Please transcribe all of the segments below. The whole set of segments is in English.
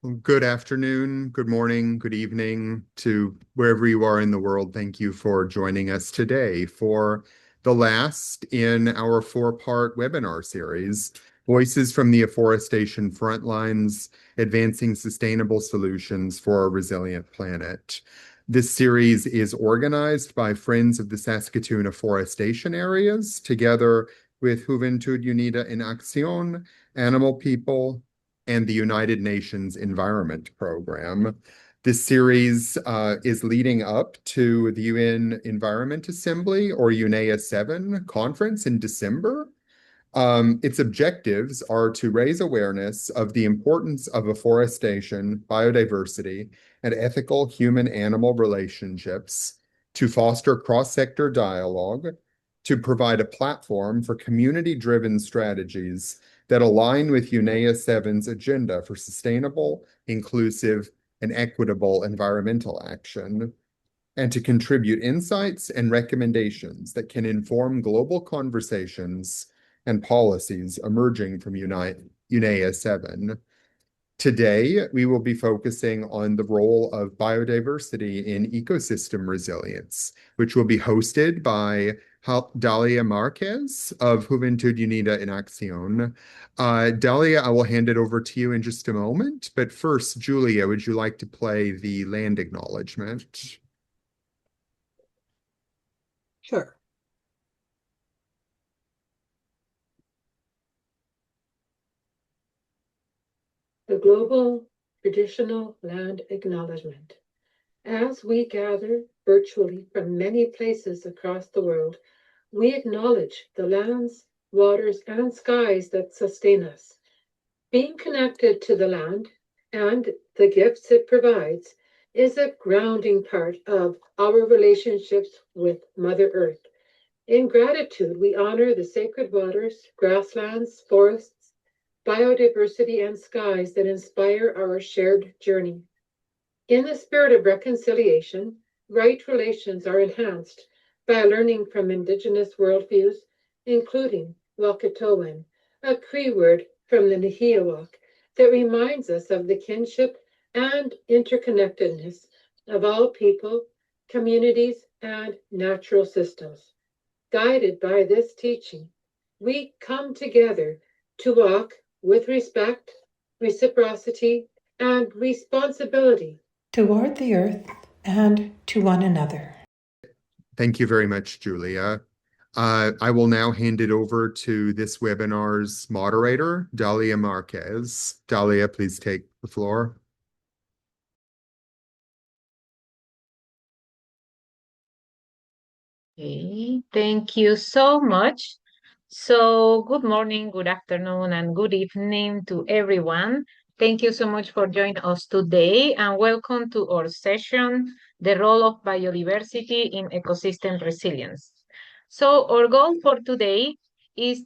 Well, good afternoon, good morning, good evening to wherever you are in the world. Thank you for joining us today for the last in our four-part webinar series, Voices from the Afforestation Frontlines, Advancing Sustainable Solutions for a Resilient Planet. This series is organized by Friends of the Saskatoon Afforestation Areas, together with Juventud Unida en Acción, Animal People, and the United Nations Environment Program. This series is leading up to the UN Environment Assembly, or UNEA 7 conference in December. Its objectives are to raise awareness of the importance of afforestation, biodiversity, and ethical human-animal relationships, to foster cross-sector dialogue, to provide a platform for community-driven strategies that align with UNEA 7's agenda for sustainable, inclusive, and equitable environmental action, and to contribute insights and recommendations that can inform global conversations and policies emerging from UNEA 7. Today, we will be focusing on the role of biodiversity in ecosystem resilience, which will be hosted by Dalia Marquez of Juventud Unida en Acción. Dalia, I will hand it over to you in just a moment, but first, Julia, would you like to play the land acknowledgement? Sure. The Global Traditional Land Acknowledgement. As we gather virtually from many places across the world, we acknowledge the lands, waters, and skies that sustain us. Being connected to the land and the gifts it provides is a grounding part of our relationships with Mother Earth. In gratitude, we honor the sacred waters, grasslands, forests, biodiversity, and skies that inspire our shared journey. In the spirit of reconciliation, right relations are enhanced by learning from Indigenous worldviews, including Wakatoan, a Cree word from the Nahiawak that reminds us of the kinship and interconnectedness of all people, communities, and natural systems. Guided by this teaching, we come together to walk with respect, reciprocity, and responsibility toward the earth and to one another. Thank you very much, Julia. I will now hand it over to this webinar's moderator, Dalia Marquez. Dalia, please take the floor. Okay, thank you so much. So good morning, good afternoon, and good evening to everyone. Thank you so much for joining us today, and welcome to our session, The Role of Biodiversity in Ecosystem Resilience. So our goal for today is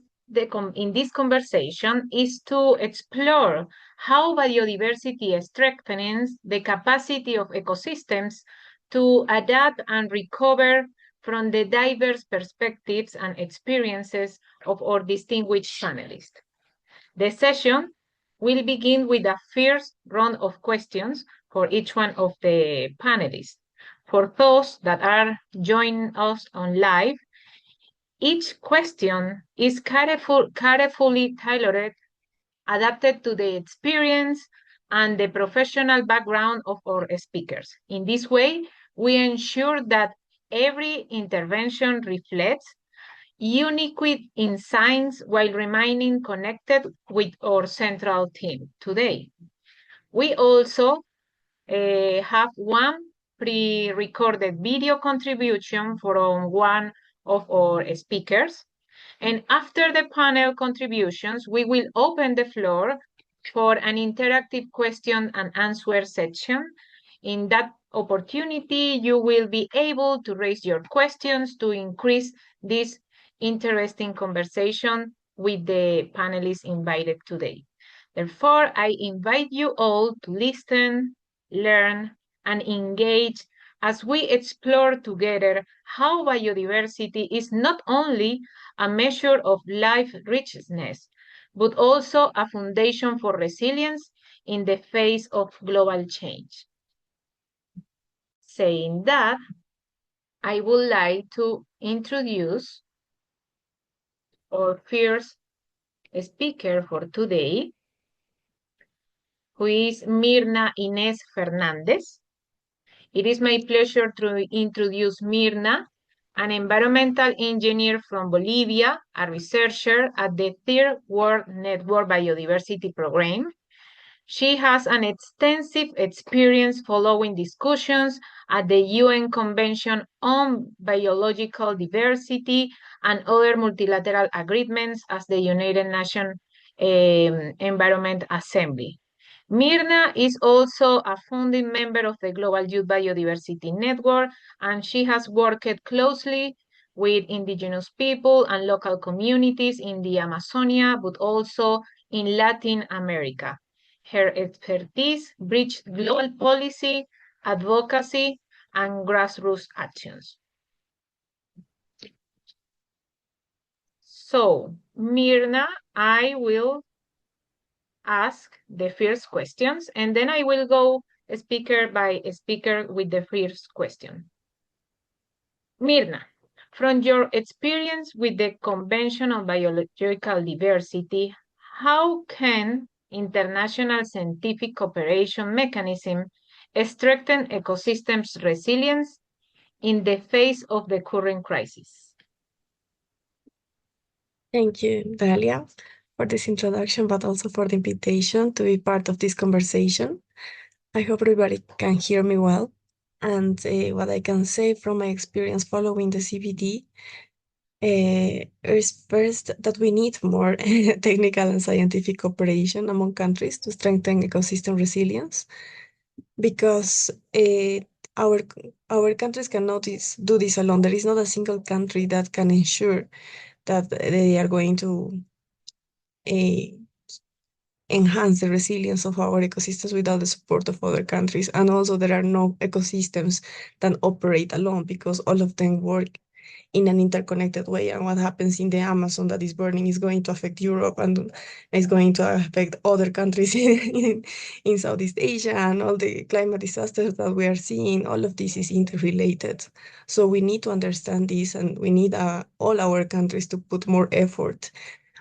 in this conversation is to explore how biodiversity strengthens the capacity of ecosystems to adapt and recover from the diverse perspectives and experiences of our distinguished panelists. The session will begin with a first round of questions for each one of the panelists. For those that are joining us on live, each question is carefully tailored, adapted to the experience and the professional background of our speakers. In this way, we ensure that every intervention reflects unique insights while remaining connected with our central theme today. We also have one pre-recorded video contribution from one of our speakers. And after the panel contributions, we will open the floor for an interactive question and answer section. In that opportunity, you will be able to raise your questions to increase this interesting conversation with the panelists invited today. Therefore, I invite you all to listen, learn, and engage as we explore together how biodiversity is not only a measure of life richness, but also a foundation for resilience in the face of global change. Saying that, I would like to introduce our first speaker for today, who is Mirna Ines Hernandez. It is my pleasure to introduce Mirna, an environmental engineer from Bolivia, a researcher at the Third World Network Biodiversity Program. She has an extensive experience following discussions at the UN Convention on Biological Diversity and other multilateral agreements as the United Nations Environment Assembly. Mirna is also a founding member of the Global Youth Biodiversity Network, and she has worked closely with Indigenous people and local communities in the Amazonia, but also in Latin America. Her expertise bridges global policy, advocacy, and grassroots actions. So, Mirna, I will ask the first questions, and then I will go speaker by speaker with the first question. Mirna, from your experience with the Convention on Biological Diversity, how can international scientific cooperation mechanism strengthen ecosystems resilience in the face of the current crisis? Thank you, Dalia, for this introduction, but also for the invitation to be part of this conversation. I hope everybody can hear me well. And what I can say from my experience following the CBD is first that we need more technical and scientific cooperation among countries to strengthen ecosystem resilience, because our countries cannot do this alone. There is not a single country that can ensure that they are going to enhance the resilience of our ecosystems without the support of other countries. And also there are no ecosystems that operate alone, because all of them work in an interconnected way. And what happens in the Amazon that is burning is going to affect Europe and is going to affect other countries in Southeast Asia, and all the climate disasters that we are seeing. All of this is interrelated. So we need to understand this, and we need all our countries to put more effort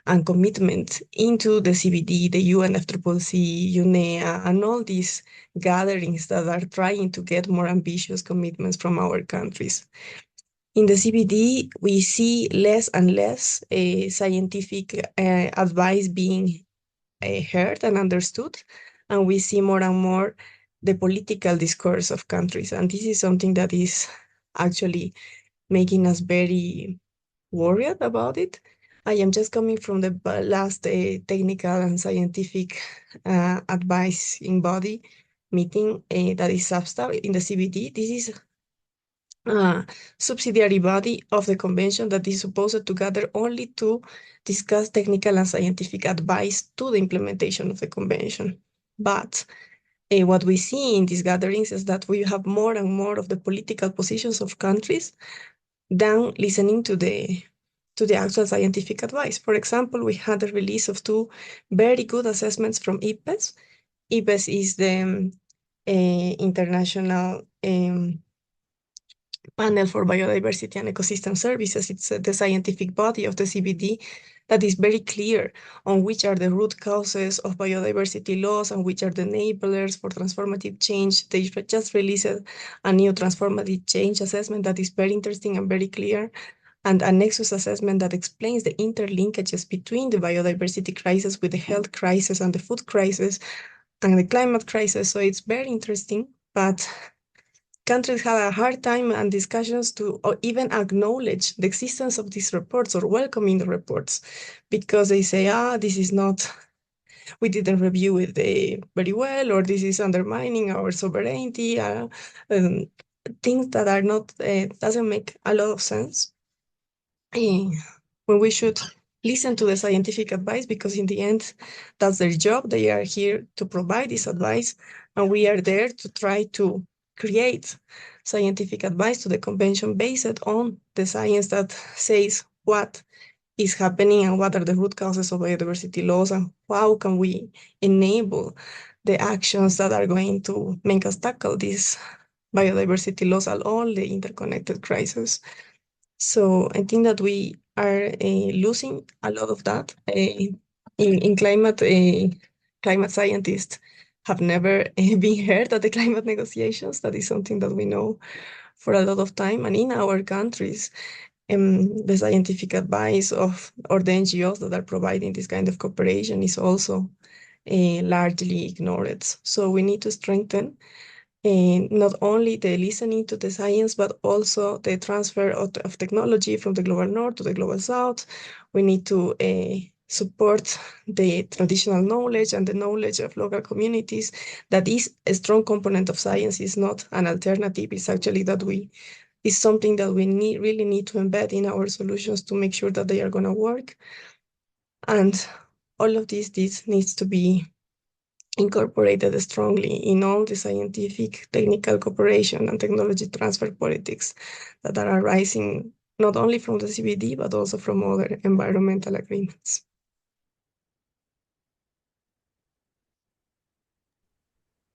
and commitment into the CBD, the UNFCCC, UNEA, and all these gatherings that are trying to get more ambitious commitments from our countries. In the CBD, we see less and less scientific advice being heard and understood, and we see more and more the political discourse of countries. And this is something that is actually making us very worried about it. I am just coming from the last technical and scientific advising body meeting that is SABSTA in the CBD. This is a subsidiary body of the convention that is supposed to gather only to discuss technical and scientific advice to the implementation of the convention. But what we see in these gatherings is that we have more and more of the political positions of countries than listening to the actual scientific advice. For example, we had the release of 2 very good assessments from IPES. IPES is the international panel for biodiversity and ecosystem services. It's the scientific body of the CBD that is very clear on which are the root causes of biodiversity loss and which are the enablers for transformative change. They just released a new transformative change assessment that is very interesting and very clear, and a nexus assessment that explains the interlinkages between the biodiversity crisis with the health crisis and the food crisis and the climate crisis. So it's very interesting, but countries have a hard time and discussions to even acknowledge the existence of these reports or welcoming the reports, because they say, this is not, we didn't review it very well, or this is undermining our sovereignty, things that are not, doesn't make a lot of sense. When we should listen to the scientific advice, because in the end, that's their job. They are here to provide this advice, and we are there to try to create scientific advice to the convention based on the science that says what is happening and what are the root causes of biodiversity loss and how can we enable the actions that are going to make us tackle this biodiversity loss and all the interconnected crises. So I think that we are losing a lot of that. In climate scientists have never been heard at the climate negotiations. That is something that we know for a lot of time. And in our countries, the scientific advice of or the NGOs that are providing this kind of cooperation is also largely ignored. So we need to strengthen not only the listening to the science, but also the transfer of technology from the global north to the global south. We need to support the traditional knowledge and the knowledge of local communities. That is a strong component of science, is not an alternative. It's actually that is something that we really need to embed in our solutions to make sure that they are going to work. And all of this needs to be incorporated strongly in all the scientific, technical cooperation and technology transfer politics that are arising not only from the CBD, but also from other environmental agreements.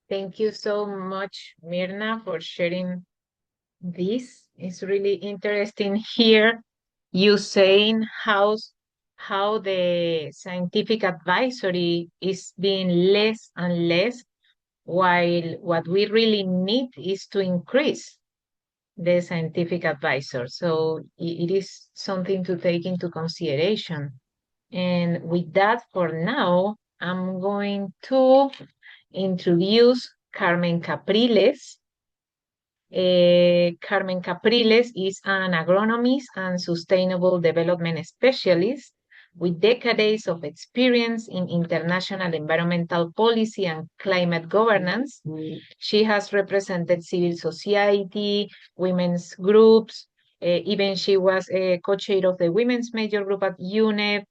Thank you so much, Mirna, for sharing this. It's really interesting here you saying how the scientific advisory is being less and less, while what we really need is to increase the scientific advisor. So it is something to take into consideration. And with that, for now, I'm going to introduce Carmen Capriles. Carmen Capriles is an agronomist and sustainable development specialist with decades of experience in international environmental policy and climate governance. She has represented civil society, women's groups, even she was a co-chair of the women's major group at UNEA,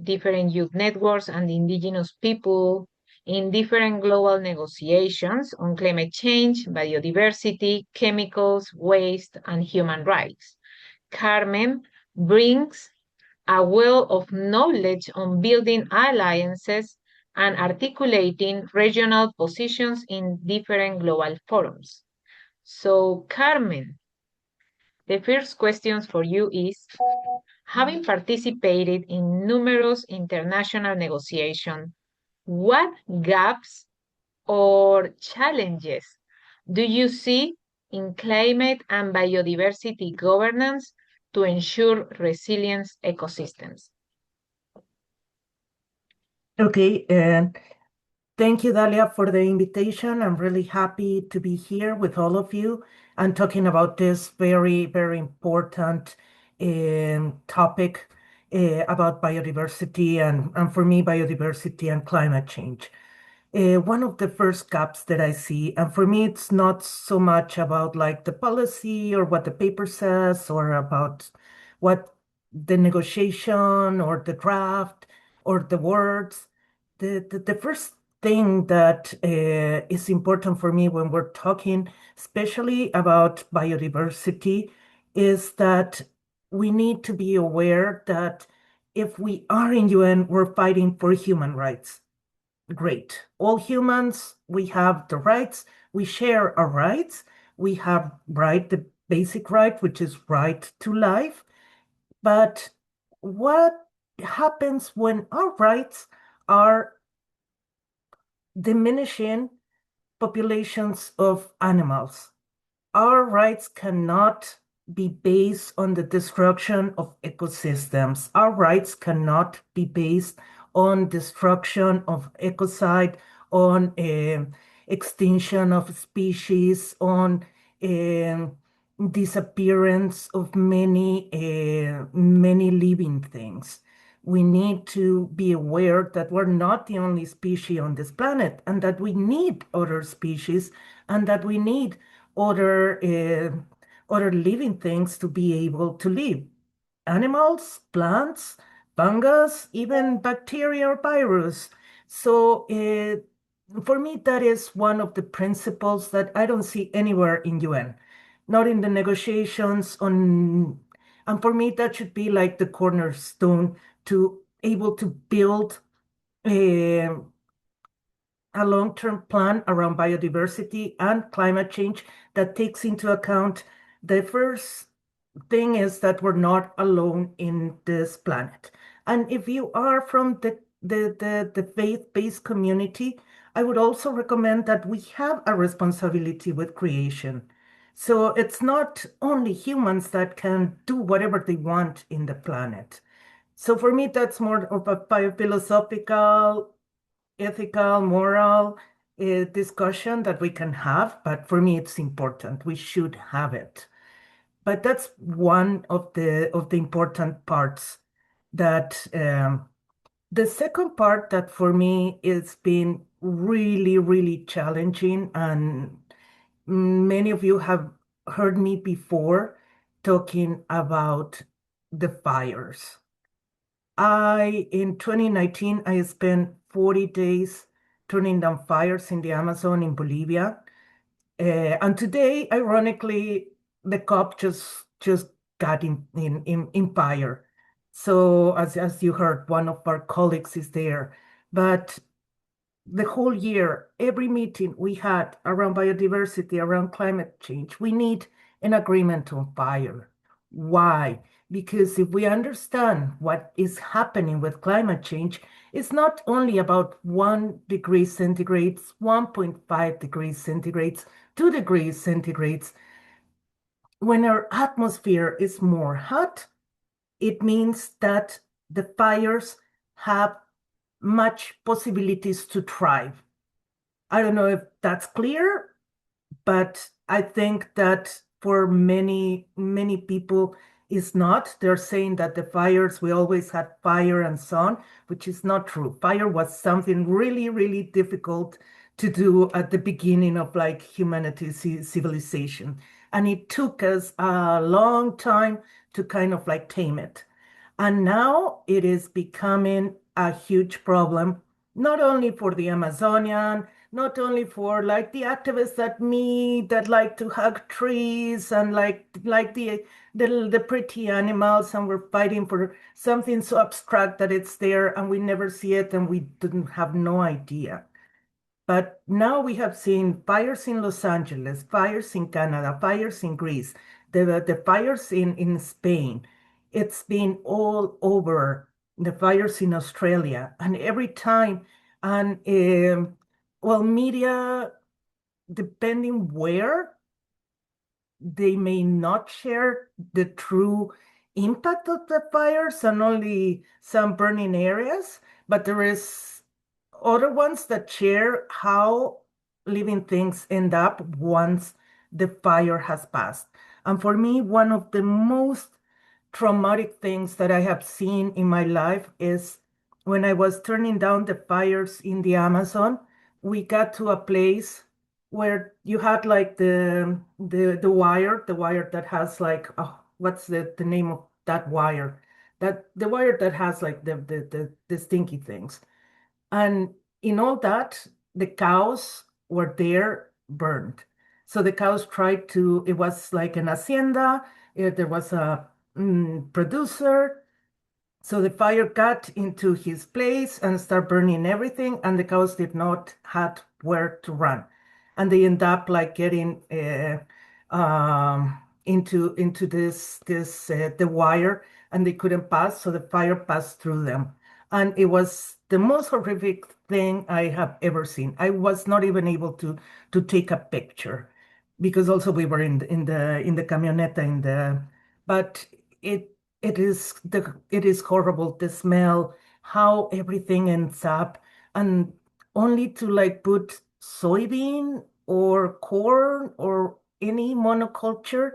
different youth networks and indigenous people in different global negotiations on climate change, biodiversity, chemicals, waste, and human rights. Carmen brings a wealth of knowledge on building alliances and articulating regional positions in different global forums. So, Carmen, the first question for you is, having participated in numerous international negotiations, what gaps or challenges do you see in climate and biodiversity governance to ensure resilient ecosystems? Okay, and thank you, Dalia, for the invitation. I'm really happy to be here with all of you and talking about this very, very important topic about biodiversity and for me, biodiversity and climate change. One of the first gaps that I see, and for me, it's not so much about like the policy or what the paper says or about what the negotiation or the draft or the words. The first thing that is important for me when we're talking, especially about biodiversity, is that we need to be aware that if we are in UN, we're fighting for human rights. Great. All humans, we have the rights. We share our rights. We have the basic right, which is right to life. But what happens when our rights are diminishing populations of animals? Our rights cannot be based on the destruction of ecosystems. Our rights cannot be based on destruction of ecocide, on extinction of species, on disappearance of many living things. We need to be aware that we're not the only species on this planet and that we need other species and that we need other living things to be able to live. Animals, plants, fungus, even bacteria or virus. So for me, that is one of the principles that I don't see anywhere in UN, not in the negotiations And for me, that should be like the cornerstone to able to build a long-term plan around biodiversity and climate change that takes into account the first thing is that we're not alone in this planet. And if you are from the faith-based community, I would also recommend that we have a responsibility with creation. So it's not only humans that can do whatever they want in the planet. So for me, that's more of a philosophical, ethical, moral discussion that we can have. But for me, it's important. We should have it. But that's one of the important parts that the second part that for me it's been really, really challenging, and many of you have heard me before talking about the fires. In 2019, I spent 40 days turning down fires in the Amazon in Bolivia. And today, ironically, the COP just got in fire. So as you heard, one of our colleagues is there. But the whole year, every meeting we had around biodiversity, around climate change, we need an agreement on fire. Why? Because if we understand what is happening with climate change, it's not only about 1 degree centigrade, 1.5 degrees centigrade, 2 degrees centigrade. When our atmosphere is more hot, it means that the fires have much possibilities to thrive. I don't know if that's clear, but I think that for many, many people is not. They're saying that the fires, we always had fire and sun, which is not true. Fire was something really, really difficult to do at the beginning of like humanity's civilization. And it took us a long time to kind of like tame it. And now it is becoming a huge problem, not only for the Amazonian, not only for like the activists that me that like to hug trees and like the pretty animals, and we're fighting for something so abstract that it's there and we never see it and we didn't have no idea. But now we have seen fires in Los Angeles, fires in Canada, fires in Greece, the fires in Spain. It's been all over, the fires in Australia. And every time, and well, media, depending where, they may not share the true impact of the fires and only some burning areas, but there is other ones that share how living things end up once the fire has passed. And for me, one of the most traumatic things that I have seen in my life is when I was turning down the fires in the Amazon, we got to a place where you had like the wire that has like, oh, what's the name of that wire? That the wire that has like the stinky things. And in all that, the cows were there burned. So the cows tried to, it was like an hacienda, there was a producer. So the fire got into his place and started burning everything, and the cows did not had where to run. And they end up like getting into this the wire, and they couldn't pass, so the fire passed through them. And it was the most horrific thing I have ever seen. I was not even able to take a picture because also we were in the camioneta but it it is horrible, the smell, how everything ends up, and only to like put soybean or corn or any monoculture,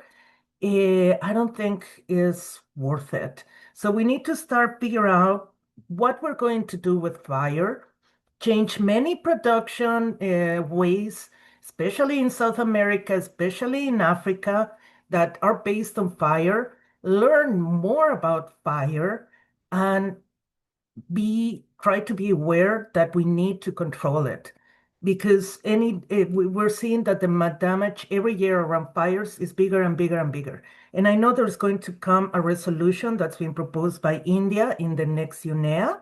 I don't think is worth it. So we need to start figure out what we're going to do with fire, change many production ways, especially in South America, especially in Africa, that are based on fire, learn more about fire, and try to be aware that we need to control it. because we're seeing that the damage every year around fires is bigger and bigger and bigger. And I know there's going to come a resolution that's been proposed by India in the next UNEA.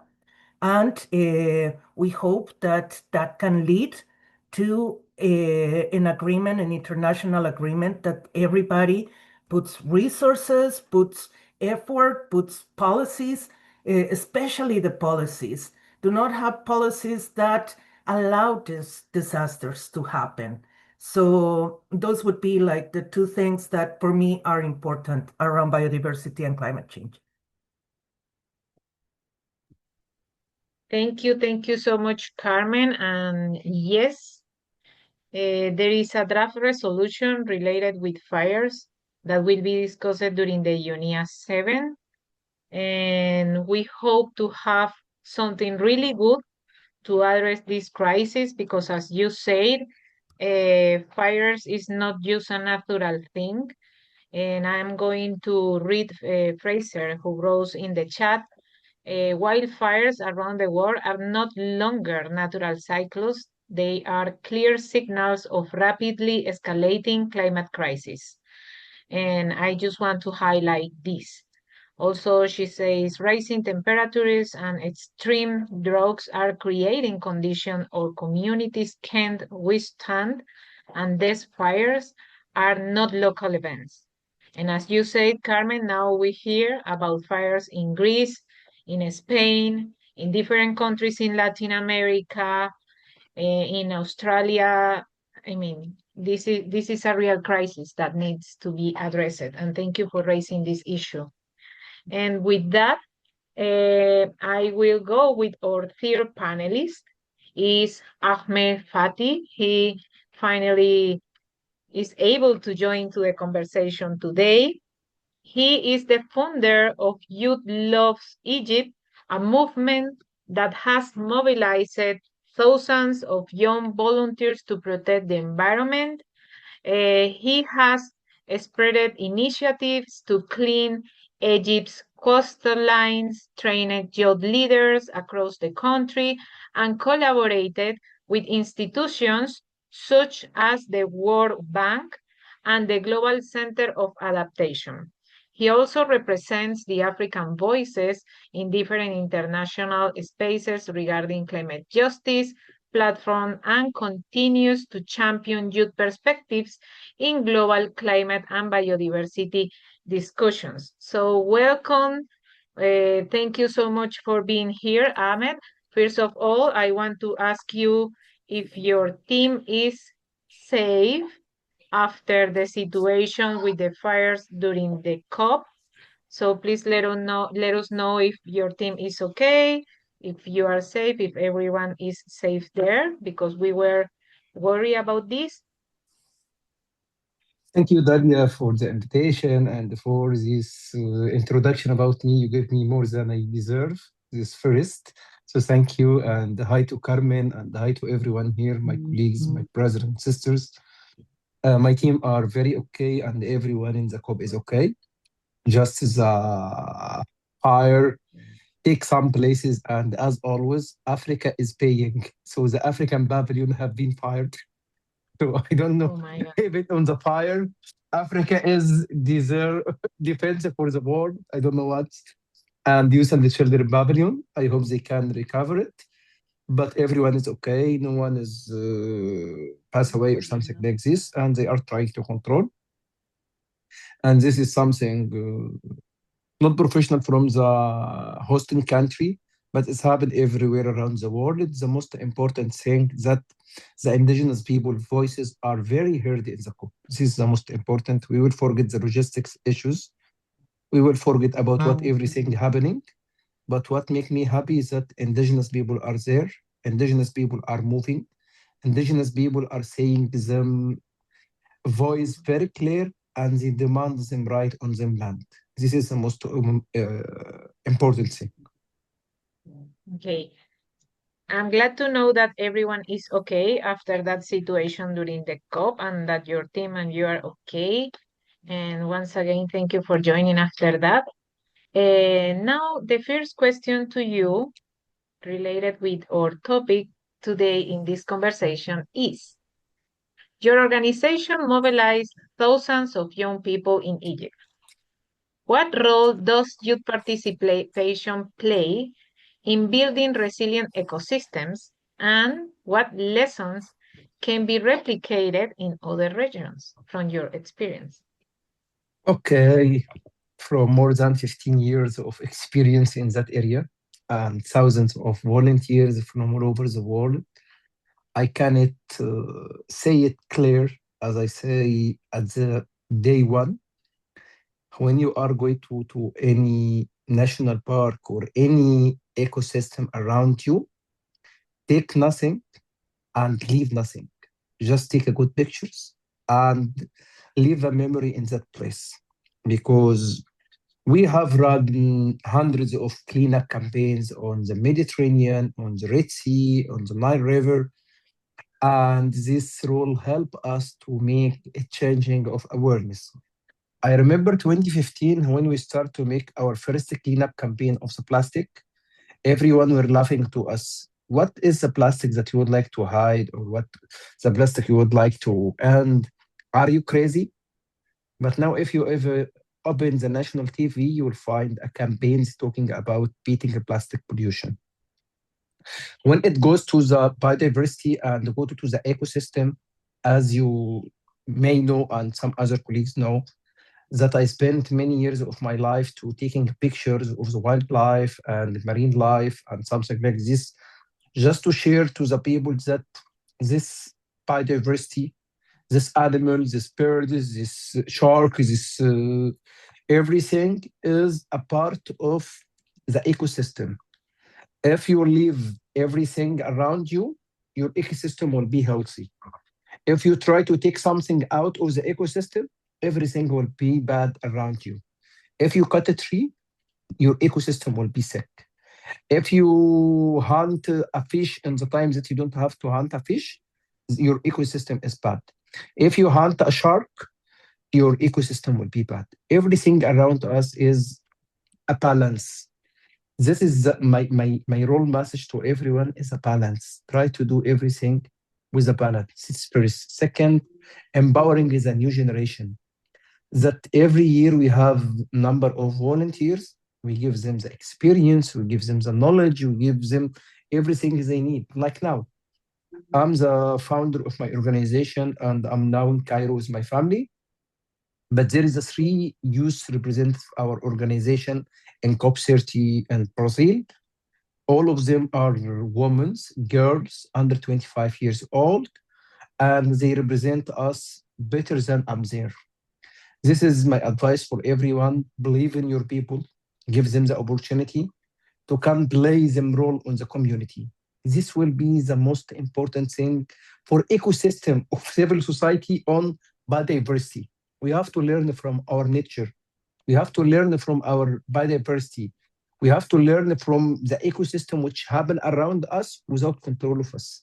And we hope that that can lead to an agreement, an international agreement that everybody puts resources, puts effort, puts policies, especially the policies. Do not have policies that allow these disasters to happen. So those would be like the two things that for me are important around biodiversity and climate change. Thank you so much, Carmen. And yes, there is a draft resolution related with fires that will be discussed during the UNEA 7. And we hope to have something really good to address this crisis because, as you said, fires is not just a natural thing. And I'm going to read Fraser, who wrote in the chat. Wildfires around the world are not longer natural cycles. They are clear signals of rapidly escalating climate crisis. And I just want to highlight this. Also, she says rising temperatures and extreme droughts are creating conditions our communities can't withstand, and these fires are not local events. And as you said, Carmen, now we hear about fires in Greece, in Spain, in different countries in Latin America, in Australia. I mean, this is a real crisis that needs to be addressed. And thank you for raising this issue. And with that, I will go with our third panelist, is Ahmed Fathy. He finally is able to join to the conversation today. He is the founder of Youth Loves Egypt, a movement that has mobilized thousands of young volunteers to protect the environment. He has spreaded initiatives to clean Egypt's coastlines, trained youth leaders across the country, and collaborated with institutions such as the World Bank and the Global Center of Adaptation. He also represents the African voices in different international spaces regarding climate justice, platform, and continues to champion youth perspectives in global climate and biodiversity discussions. So welcome. Thank you so much for being here, Ahmed. First of all, I want to ask you if your team is safe after the situation with the fires during the COP. So please let us know if your team is okay, if you are safe, if everyone is safe there, because we were worried about this. Thank you, Dalia, for the invitation and for this introduction about me. You gave me more than I deserve this first. So thank you, and hi to Carmen, and hi to everyone here, my colleagues, my brothers and sisters. My team are very okay, and everyone in the COP is okay. Just the fire take some places, and as always, Africa is paying. So the African pavilion have been fired. So I don't know if it on the fire. Africa is defense for the world. I don't know what. And Youth and the Children Pavilion. I hope they can recover it. But everyone is okay. No one is pass away or something like this. And they are trying to control. And this is something not professional from the hosting country, but it's happened everywhere around the world. It's the most important thing that the indigenous people voices are very heard in the COP. This is the most important. We will forget the logistics issues. We will forget about what everything happening. But what make me happy is that indigenous people are there. Indigenous people are moving. Indigenous people are saying them voice very clear, and they demand them right on them land. This is the most important thing. Okay. I'm glad to know that everyone is okay after that situation during the COP and that your team and you are okay. And once again, thank you for joining after that. Now, the first question to you related with our topic today in this conversation is: your organization mobilized thousands of young people in Egypt. What role does youth participation play in building resilient ecosystems, and what lessons can be replicated in other regions from your experience? Okay, from more than 15 years of experience in that area and thousands of volunteers from all over the world, I cannot say it clear as I say at the day one. When you are going to any national park or any ecosystem around you, take nothing and leave nothing. Just take a good pictures and leave a memory in that place. Because we have run hundreds of cleanup campaigns on the Mediterranean, on the Red Sea, on the Nile River, and this will help us to make a changing of awareness. I remember 2015 when we start to make our first cleanup campaign of the plastic. Everyone were laughing to us. What is the plastic that you would like to hide, or what the plastic you would like to? And are you crazy? But now, if you ever open the national TV, you will find a campaigns talking about beating the plastic pollution. When it goes to the biodiversity and go to the ecosystem, as you may know and some other colleagues know, that I spent many years of my life to taking pictures of the wildlife and marine life and something like this, just to share to the people that this biodiversity, this animal, this bird, this shark, this everything is a part of the ecosystem. If you leave everything around you, your ecosystem will be healthy. If you try to take something out of the ecosystem, everything will be bad around you. If you cut a tree, your ecosystem will be sick. If you hunt a fish in the times that you don't have to hunt a fish, your ecosystem is bad. If you hunt a shark, your ecosystem will be bad. Everything around us is a balance. This is my role message to everyone is a balance. Try to do everything with a balance. It's first. Second, empowering is a new generation. That every year we have number of volunteers. We give them the experience, we give them the knowledge, we give them everything they need. Like now, I'm the founder of my organization and I'm now in Cairo with my family. But there is a 3 youth representative of our organization in COP30 and Brazil. All of them are women, girls under 25 years old, and they represent us better than I'm there. This is my advice for everyone. Believe in your people, give them the opportunity to come play them role on the community. This will be the most important thing for ecosystem of civil society on biodiversity. We have to learn from our nature. We have to learn from our biodiversity. We have to learn from the ecosystem which happen around us without control of us.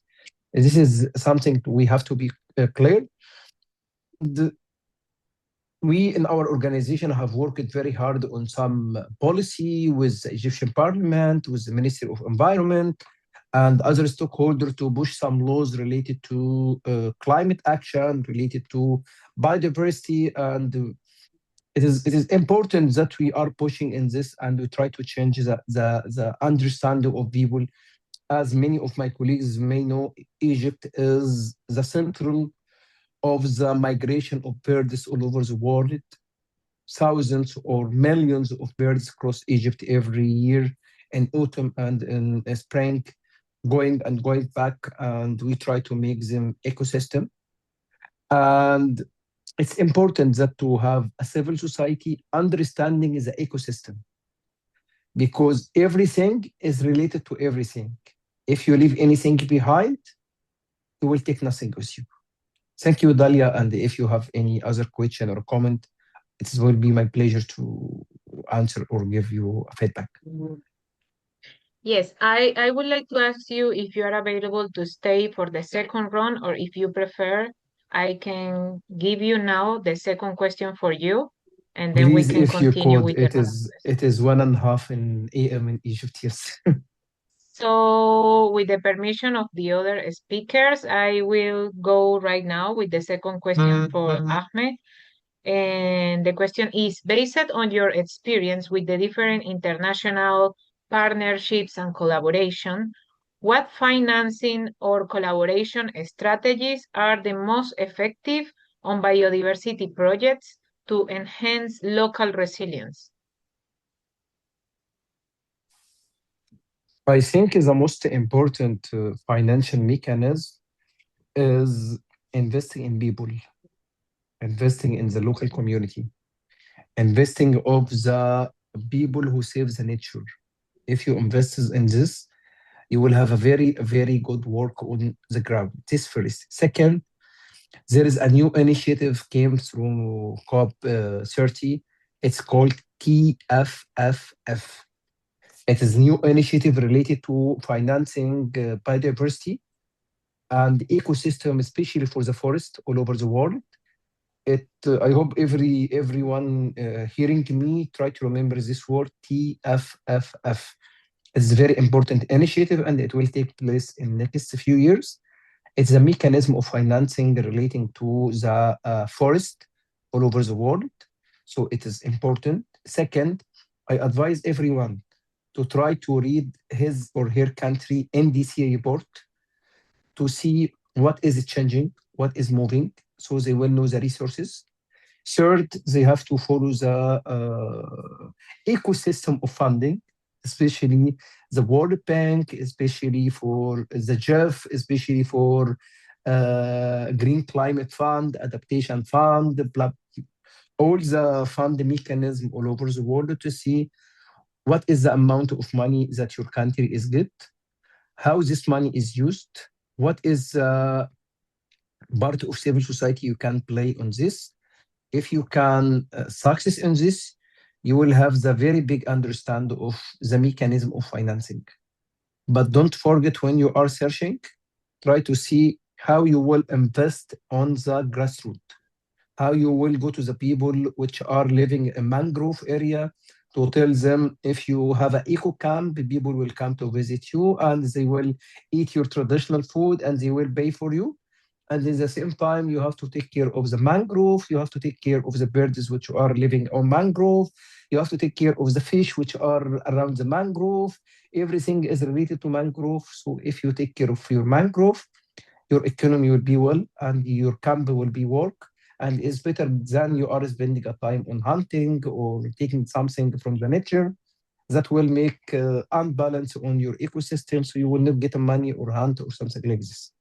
This is something we have to be clear. We in our organization have worked very hard on some policy with the Egyptian Parliament, with the Ministry of Environment, and other stakeholders to push some laws related to climate action, related to biodiversity, and it is important that we are pushing in this and we try to change the understanding of people. As many of my colleagues may know, Egypt is the central of the migration of birds all over the world. Thousands or millions of birds cross Egypt every year in autumn and in spring, going and going back, and we try to make them ecosystem. And it's important that to have a civil society understanding the ecosystem, because everything is related to everything. If you leave anything behind, you will take nothing with you. Thank you, Dalia. And if you have any other question or comment, it will be my pleasure to answer or give you feedback. Yes, I would like to ask you if you are available to stay for the second round, or if you prefer, I can give you now the second question for you, and then we Please, can if you continue could, with the it is 1:30 in AM in Egypt, yes. So with the permission of the other speakers, I will go right now with the second question for Ahmed. And the question is, based on your experience with the different international partnerships and collaboration, what financing or collaboration strategies are the most effective on biodiversity projects to enhance local resilience? I think the most important financial mechanism is investing in people, investing in the local community, investing of the people who save the nature. If you invest in this, you will have a very good work on the ground. This first. Second, there is a new initiative came through COP 30. It's called TFFF. It is a new initiative related to financing biodiversity and ecosystem, especially for the forest all over the world. I hope everyone hearing me try to remember this word TFFF. It's a very important initiative and it will take place in the next few years. It's a mechanism of financing relating to the forest all over the world. So it is important. Second, I advise everyone to try to read his or her country NDC report to see what is changing, what is moving, so they will know the resources. Third, they have to follow the ecosystem of funding, especially the World Bank, especially for the GEF, especially for Green Climate Fund, Adaptation Fund, all the fund mechanism all over the world to see what is the amount of money that your country is get, how this money is used, what is part of civil society you can play on this. If you can success in this, you will have the very big understanding of the mechanism of financing. But don't forget when you are searching, try to see how you will invest on the grassroots, how you will go to the people which are living in mangrove area to tell them if you have an eco camp, people will come to visit you and they will eat your traditional food and they will pay for you. And at the same time, you have to take care of the mangrove. You have to take care of the birds which are living on mangrove. You have to take care of the fish which are around the mangrove. Everything is related to mangrove. So if you take care of your mangrove, your economy will be well and your camp will be work. And it's better than you are spending a time on hunting or taking something from the nature that will make unbalance on your ecosystem. So you will not get money or hunt or something like this.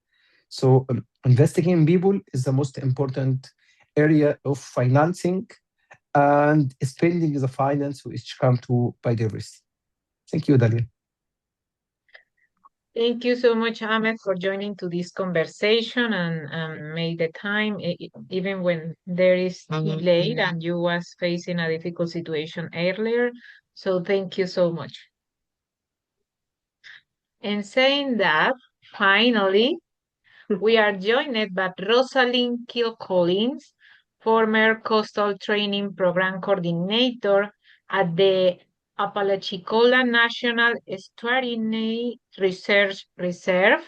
So investing in people is the most important area of financing and spending the finance which come to biodiversity. Thank you, Dalia. Thank you so much, Ahmed, for joining to this conversation and make the time, even when there is delay and you was facing a difficult situation earlier. So thank you so much. And saying that, finally, we are joined by Roselene Collins, former Coastal Training Program Coordinator at the Apalachicola National Estuarine Research Reserve.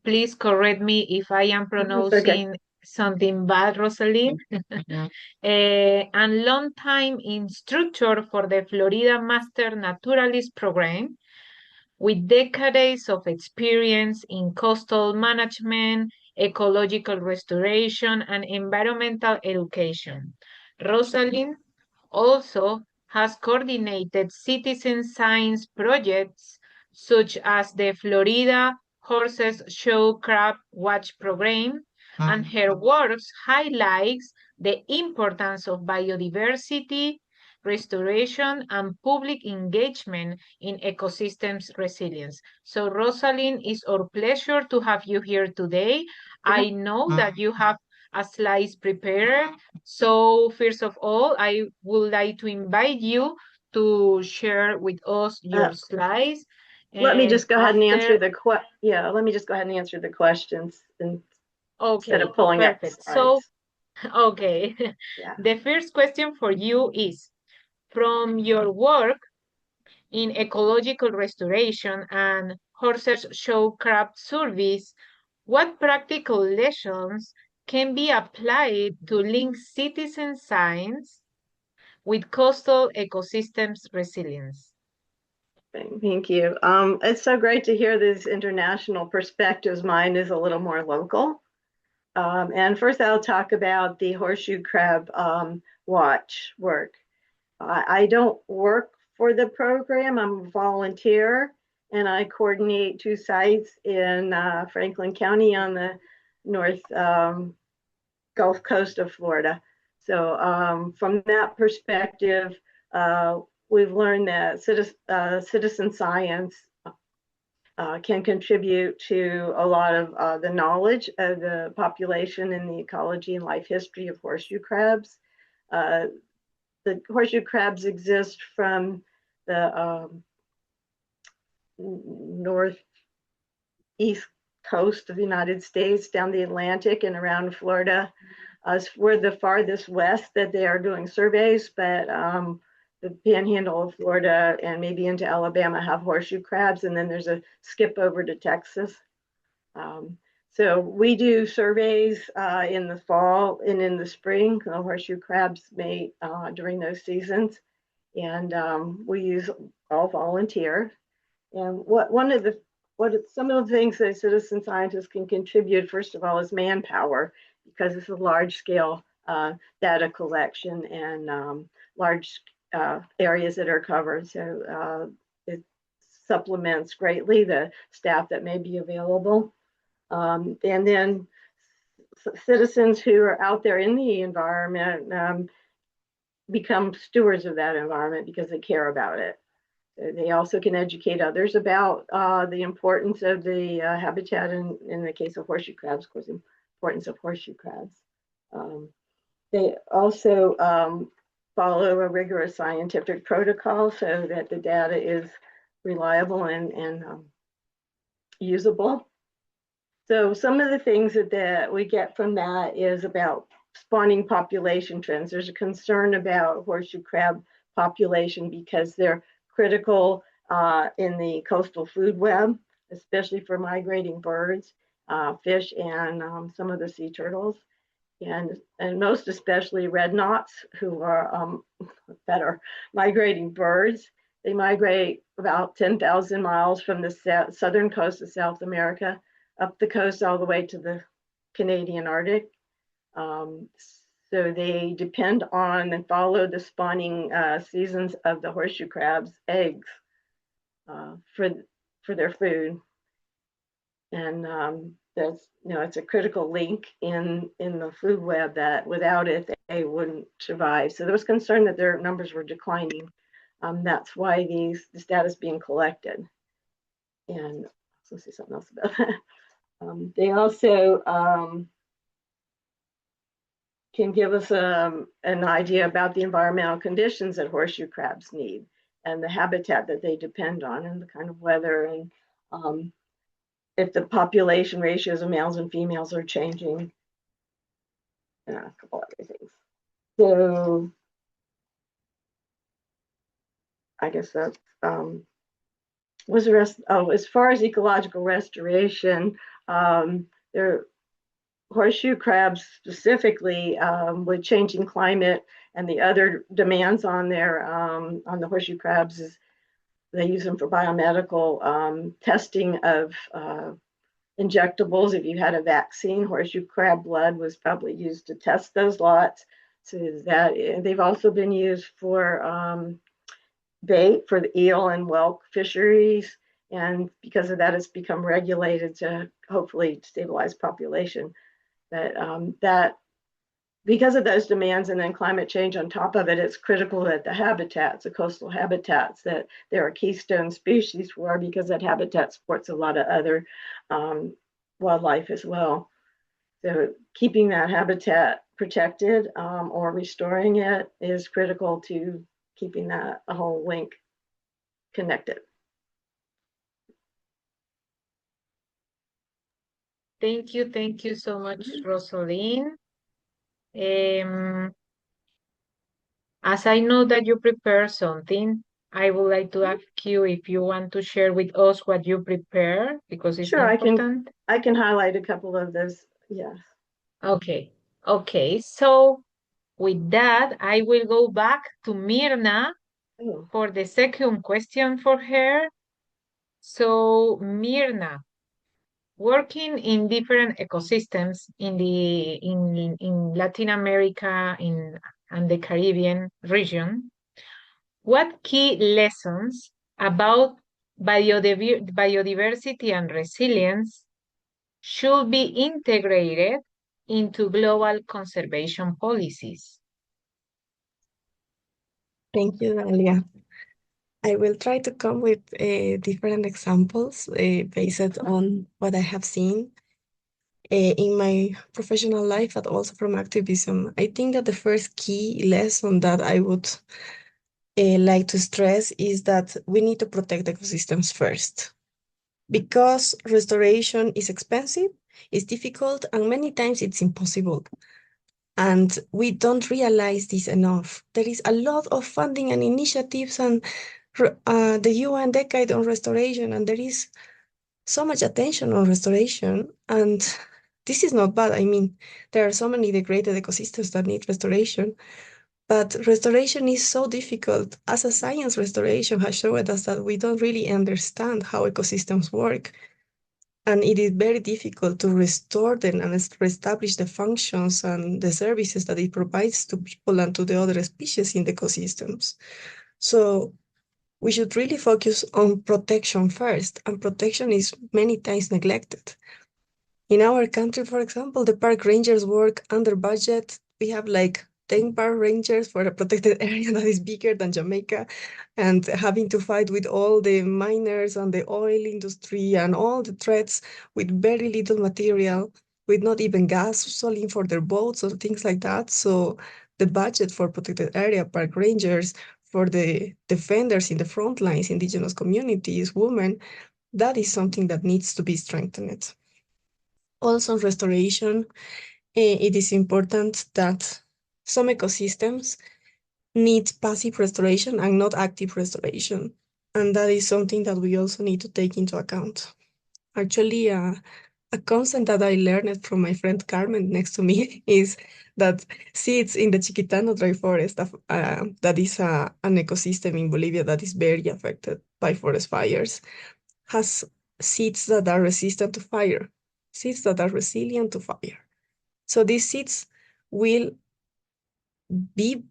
Please correct me if I am pronouncing something bad, Roselene. And long-time instructor for the Florida Master Naturalist Program, with decades of experience in coastal management, ecological restoration, and environmental education. Roselene also has coordinated citizen science projects such as the Florida Horseshoe Crab Watch Program, and her works highlights the importance of biodiversity, restoration, and public engagement in ecosystems resilience. So Roselene, it's our pleasure to have you here today. I know that you have a slides prepared. So first of all, I would like to invite you to share with us your slides. Let me just go ahead and answer the questions instead of pulling up slides. So, okay. Yeah. The first question for you is, from your work, in ecological restoration and Horseshoe crab surveys, what practical lessons can be applied to link citizen science with coastal ecosystems resilience? Thank you. It's so great to hear these international perspectives. Mine is a little more local. And first I'll talk about the horseshoe crab watch work. I don't work for the program. I'm a volunteer, and I coordinate 2 sites in Franklin County on the north Gulf Coast of Florida. So from that perspective, we've learned that citizen science can contribute to a lot of the knowledge of the population and the ecology and life history of horseshoe crabs. The horseshoe crabs exist from the northeast coast of the United States down the Atlantic and around Florida. We're the farthest west that they are doing surveys, but the panhandle of Florida and maybe into Alabama have horseshoe crabs, and then there's a skip over to Texas. So we do surveys in the fall and in the spring. The horseshoe crabs mate during those seasons, and we use all volunteer. And some of the things that citizen scientists can contribute, first of all, is manpower, because it's a large scale data collection and large areas that are covered. So it supplements greatly the staff that may be available. And then citizens who are out there in the environment become stewards of that environment because they care about it. They also can educate others about the importance of the habitat, in the case of horseshoe crabs, of course, the importance of horseshoe crabs. They also follow a rigorous scientific protocol so that the data is reliable and usable. So some of the things that we get from that is about spawning population trends. There's a concern about horseshoe crab population because they're critical in the coastal food web, especially for migrating birds, fish, and some of the sea turtles, and most especially red knots, who are that are migrating birds. They migrate about 10,000 miles from the southern coast of South America up the coast all the way to the Canadian Arctic. So they depend on and follow the spawning seasons of the horseshoe crab's eggs for their food. And that's, it's a critical link in the food web that without it, they wouldn't survive. So there was concern that their numbers were declining. That's why this data is being collected. And let's see something else about that. They also can give us an idea about the environmental conditions that horseshoe crabs need and the habitat that they depend on and the kind of weather, and if the population ratios of males and females are changing, and a couple other things. So I guess that's was the rest. Oh, as far as ecological restoration, there horseshoe crabs specifically, with changing climate and the other demands on the horseshoe crabs, is they use them for biomedical testing of injectables. If you had a vaccine, horseshoe crab blood was probably used to test those lots. So that they've also been used for bait for the eel and whelk fisheries, and because of that, it's become regulated to hopefully stabilize population. But that because of those demands and then climate change on top of it, it's critical that the habitats, the coastal habitats, that there are keystone species for, because that habitat supports a lot of other wildlife as well. So keeping that habitat protected or restoring it is critical to keeping that a whole link connected. Thank you so much, Roselene. As I know that you prepared something, I would like to ask you if you want to share with us what you prepare because it's Sure, important. I can highlight a couple of those. Yes. Okay. Okay. So with that, I will go back to Mirna Oh, for the second question for her. So Mirna, working in different ecosystems in Latin America and the Caribbean region, what key lessons about biodiversity and resilience should be integrated into global conservation policies? Thank you, Dalia. I will try to come with different examples based on what I have seen in my professional life, but also from activism. I think that the first key lesson that I would like to stress is that we need to protect ecosystems first. Because restoration is expensive, it's difficult, and many times it's impossible. And we don't realize this enough. There is a lot of funding and initiatives and the UN Decade on Restoration, and there is so much attention on restoration. And this is not bad. I mean, there are so many degraded ecosystems that need restoration, but restoration is so difficult. As a science, restoration has showed us that we don't really understand how ecosystems work. And it is very difficult to restore them and reestablish the functions and the services that it provides to people and to the other species in the ecosystems. So we should really focus on protection first, and protection is many times neglected. In our country, for example, the park rangers work under budget. We have like 10 park rangers for a protected area that is bigger than Jamaica, and having to fight with all the miners and the oil industry and all the threats with very little material, with not even gasoline for their boats or things like that. So the budget for protected area park rangers, for the defenders in the front lines, indigenous communities, women, that is something that needs to be strengthened. Also, restoration, it is important that some ecosystems need passive restoration and not active restoration. And that is something that we also need to take into account. Actually, a concept that I learned from my friend Carmen next to me is that seeds in the Chiquitano dry forest, that is an ecosystem in Bolivia that is very affected by forest fires, has seeds that are resistant to fire, seeds that are resilient to fire. So these seeds will be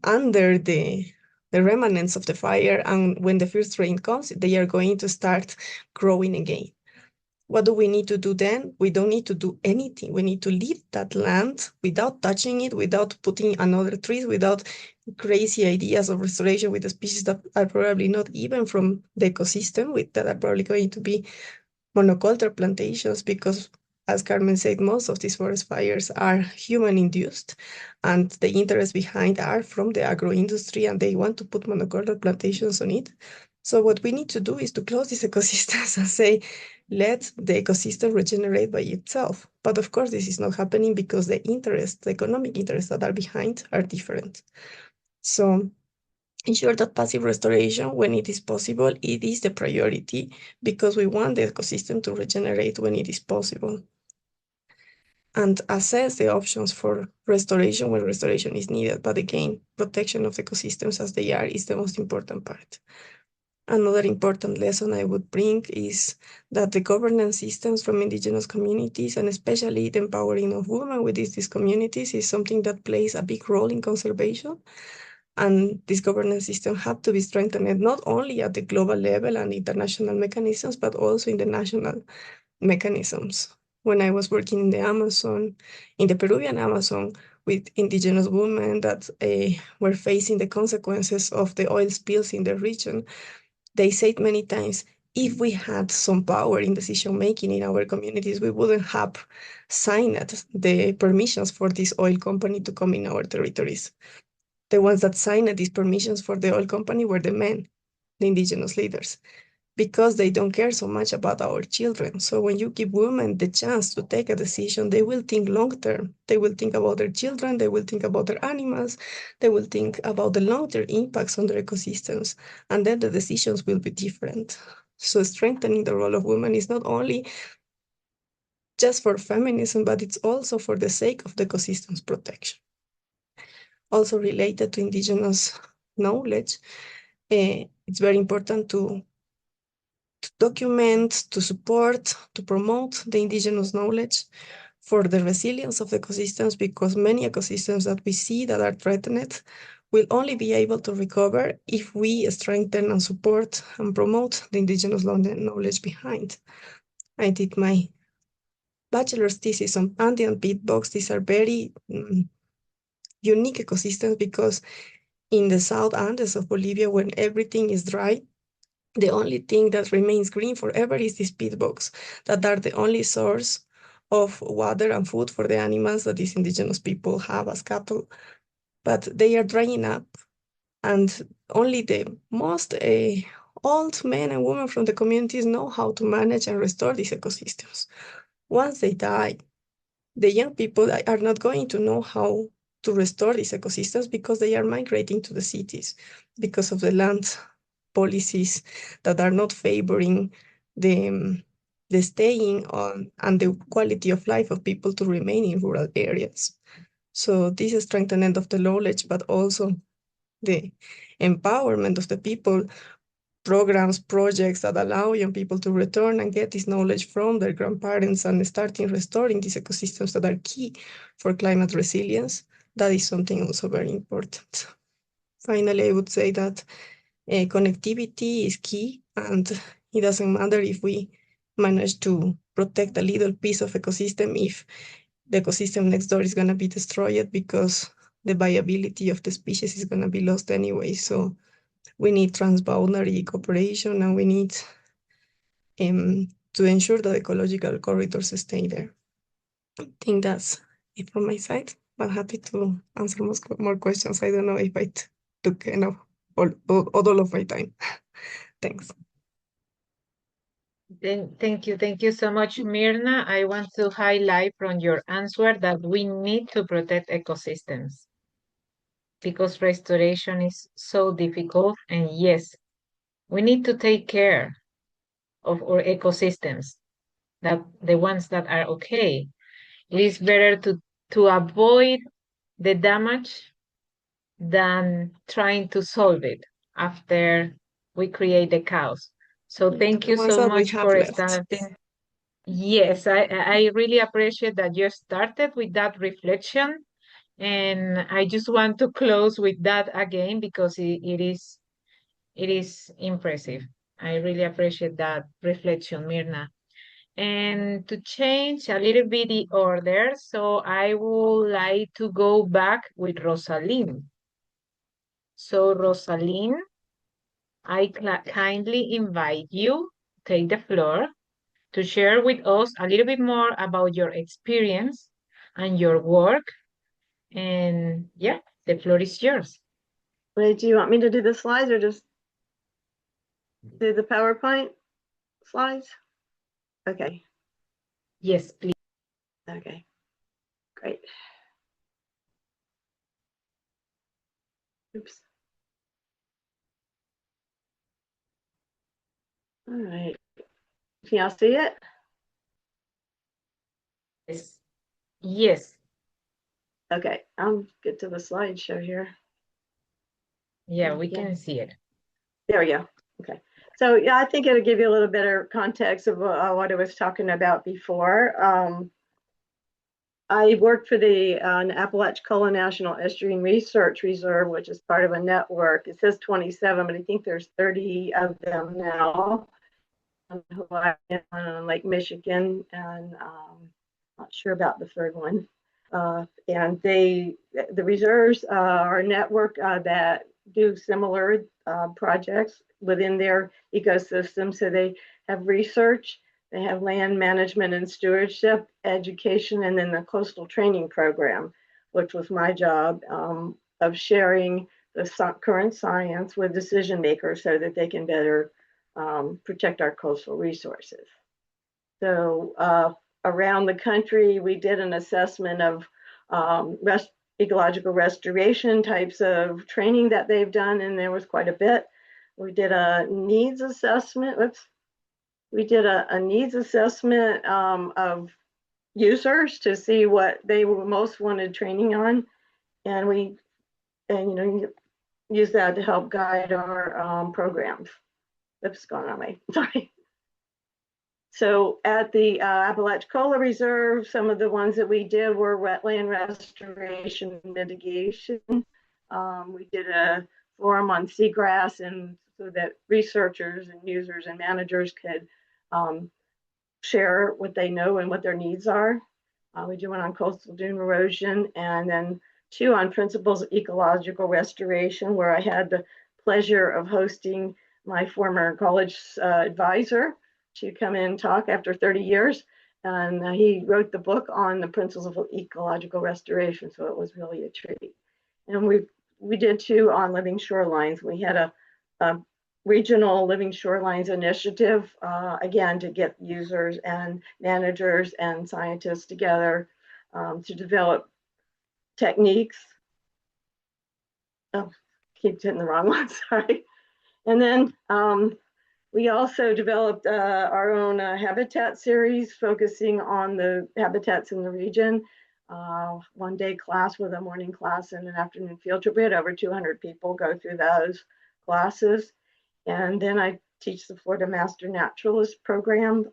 under the remnants of the fire, and when the first rain comes, they are going to start growing again. What do we need to do then? We don't need to do anything. We need to leave that land without touching it, without putting another trees, without crazy ideas of restoration with the species that are probably not even from the ecosystem, that are probably going to be monoculture plantations, because as Carmen said, most of these forest fires are human-induced, and the interest behind are from the agro-industry, and they want to put monoculture plantations on it. So what we need to do is to close these ecosystems and say, let the ecosystem regenerate by itself. But of course, this is not happening because the economic interests that are behind are different. So ensure that passive restoration, when it is possible, it is the priority, because we want the ecosystem to regenerate when it is possible. And assess the options for restoration when restoration is needed. But again, protection of ecosystems as they are is the most important part. Another important lesson I would bring is that the governance systems from indigenous communities, and especially the empowering of women within these communities, is something that plays a big role in conservation. And this governance system had to be strengthened not only at the global level and international mechanisms, but also in the national mechanisms. When I was working in the Amazon, in the Peruvian Amazon, with indigenous women that were facing the consequences of the oil spills in the region, they said many times, if we had some power in decision making in our communities, we wouldn't have signed the permissions for this oil company to come in our territories. The ones that signed these permissions for the oil company were the men, the indigenous leaders. because they don't care so much about our children. So when you give women the chance to take a decision, they will think long term. They will think about their children, they will think about their animals, they will think about the long-term impacts on their ecosystems, and then the decisions will be different. So strengthening the role of women is not only just for feminism, but it's also for the sake of the ecosystem's protection. Also related to Indigenous knowledge, it's very important to document, to support, to promote the Indigenous knowledge for the resilience of ecosystems, because many ecosystems that we see that are threatened will only be able to recover if we strengthen and support and promote the Indigenous knowledge behind. I did my bachelor's thesis on Andean peat bogs. These are very unique ecosystems because in the South Andes of Bolivia, when everything is dry, the only thing that remains green forever is these peat bogs that are the only source of water and food for the animals that these indigenous people have as cattle. But they are drying up, and only the most old men and women from the communities know how to manage and restore these ecosystems. Once they die, the young people are not going to know how to restore these ecosystems because they are migrating to the cities because of the land policies that are not favoring the staying on and the quality of life of people to remain in rural areas. So this is strengthening of the knowledge, but also the empowerment of the people, programs, projects that allow young people to return and get this knowledge from their grandparents and starting restoring these ecosystems that are key for climate resilience. That is something also very important. Finally, I would say that connectivity is key, and it doesn't matter if we manage to protect a little piece of ecosystem if the ecosystem next door is going to be destroyed, because the viability of the species is going to be lost anyway. So we need transboundary cooperation, and we need to ensure that ecological corridors stay there. I think that's it from my side. I'm happy to answer more questions. I don't know if I took enough all of my time. Thanks. Thank you so much, Mirna. I want to highlight from your answer that we need to protect ecosystems because restoration is so difficult. And yes, we need to take care of our ecosystems, that the ones that are okay. It is better to avoid the damage than trying to solve it after we create the chaos. So thank you so much for starting. Yes, I really appreciate that you started with that reflection. And I just want to close with that again because it is impressive. I really appreciate that reflection, Mirna. And to change a little bit the order, so I would like to go back with Roselene. So Roselene, I kindly invite you, take the floor, to share with us a little bit more about your experience and your work. And yeah, the floor is yours. Wait, do you want me to do the slides or just do the PowerPoint slides? Okay. Yes, please. Okay, great. Oops. All right. Can y'all see it? Yes. Yes. Okay, I'll get to the slideshow here. Yeah, we can see it. There we go. Okay. So yeah, I think it'll give you a little better context of what I was talking about before. I worked for the Apalachicola National Estuarine Research Reserve, which is part of a network. It says 27, but I think there's 30 of them now. Hawaii, Lake Michigan, and not sure about the third one. And the reserves are a network that do similar projects within their ecosystem. So they have research, they have land management and stewardship, education, and then the coastal training program, which was my job of sharing the current science with decision makers so that they can better protect our coastal resources. So around the country, we did an assessment of ecological restoration types of training that they've done, and there was quite a bit. We did a needs assessment. We did a needs assessment of users to see what they most wanted training on, and use that to help guide our programs. Oops, gone on way. Sorry. So at the Apalachicola Reserve, some of the ones that we did were wetland restoration mitigation. We did a forum on seagrass, and so that researchers and users and managers could share what they know and what their needs are. We did one on coastal dune erosion, and then 2 on principles of ecological restoration, where I had the pleasure of hosting my former college advisor to come in and talk after 30 years. And he wrote the book on the principles of ecological restoration, so it was really a treat. And we did 2 on living shorelines. We had a regional living shorelines initiative, again, to get users and managers and scientists together to develop techniques. Oh, keep hitting the wrong one, sorry. And then we also developed our own habitat series focusing on the habitats in the region. 1-day class with a morning class and an afternoon field trip. We had over 200 people go through those classes. And then I teach the Florida Master Naturalist program.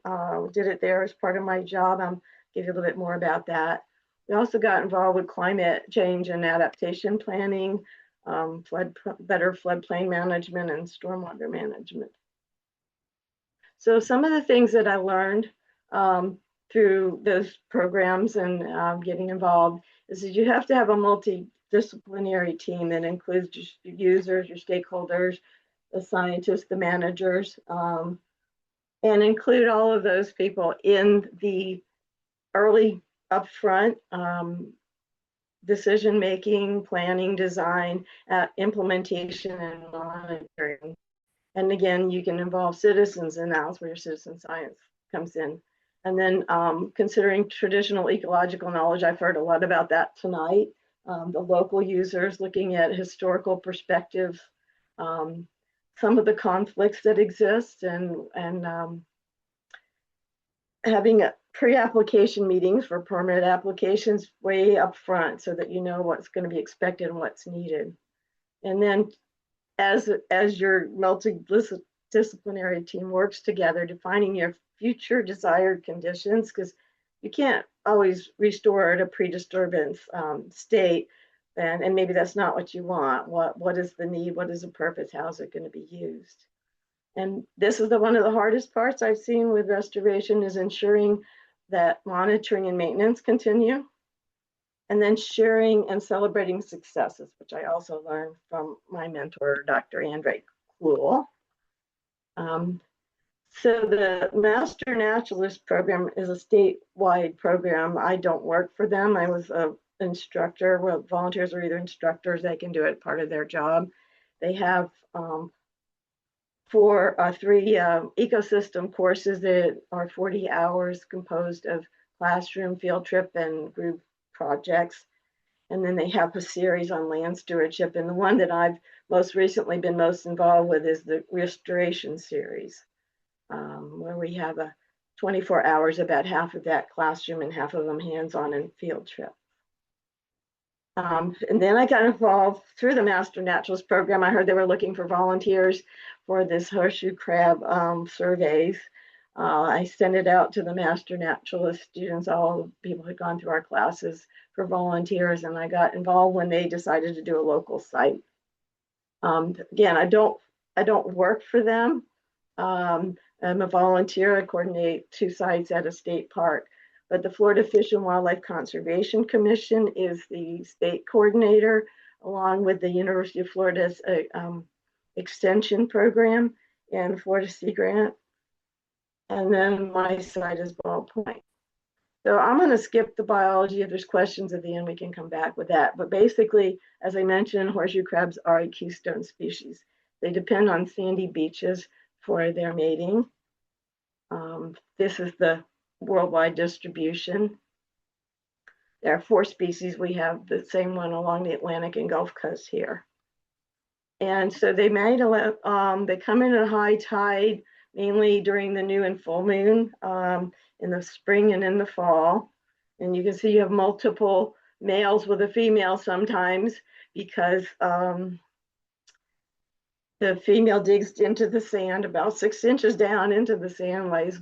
Did it there as part of my job. I'll give you a little bit more about that. We also got involved with climate change and adaptation planning, better floodplain management, and stormwater management. So some of the things that I learned through those programs and getting involved is that you have to have a multidisciplinary team that includes your users, your stakeholders, the scientists, the managers, and include all of those people in the early upfront decision-making, planning, design, implementation, and monitoring. And again, you can involve citizens, and that's where your citizen science comes in. And then considering traditional ecological knowledge, I've heard a lot about that tonight. The local users, looking at historical perspectives, some of the conflicts that exist, and having pre-application meetings for permit applications way up front so that you know what's going to be expected and what's needed. And then as your multidisciplinary team works together, defining your future desired conditions, because you can't always restore at a pre-disturbance state, and maybe that's not what you want. What is the need? What is the purpose? How is it going to be used? And this is one of the hardest parts I've seen with restoration, is ensuring that monitoring and maintenance continue, and then sharing and celebrating successes, which I also learned from my mentor, Dr. Andre Kluhl. So the Master Naturalist program is a statewide program. I don't work for them. I was an instructor. Well, volunteers are either instructors, they can do it part of their job. They have 3 ecosystem courses that are 40 hours, composed of classroom, field trip, and group projects. And then they have a series on land stewardship. And the one that I've most recently been most involved with is the restoration series, where we have 24 hours, about half of that classroom and half of them hands-on and field trip. And then I got involved through the Master Naturalist program. I heard they were looking for volunteers for this horseshoe crab surveys. I sent it out to the Master Naturalist students, all the people who had gone through our classes, for volunteers, and I got involved when they decided to do a local site. Again, I don't work for them. I'm a volunteer. I coordinate 2 sites at a state park. But the Florida Fish and Wildlife Conservation Commission is the state coordinator, along with the University of Florida's extension program and Florida Sea Grant. And then my site is Ball Point. So I'm going to skip the biology. If there's questions at the end, we can come back with that. But basically, as I mentioned, horseshoe crabs are a keystone species. They depend on sandy beaches for their mating. This is the worldwide distribution. There are 4 species. We have the same one along the Atlantic and Gulf Coast here. And so they mate, they come in at high tide, mainly during the new and full moon, in the spring and in the fall. And you can see you have multiple males with a female sometimes, because the female digs into the sand about 6 inches down into the sand, lays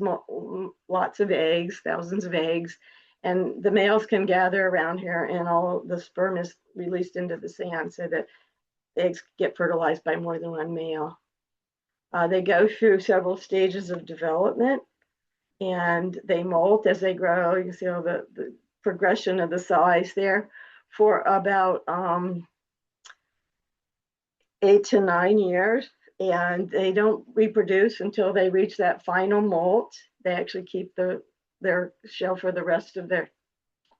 lots of eggs, thousands of eggs, and the males can gather around here, and all the sperm is released into the sand so that the eggs get fertilized by more than one male. They go through several stages of development, and they molt as they grow. You can see all the progression of the size there for about 8 to 9 years, and they don't reproduce until they reach that final molt. They actually keep their shell for the rest of their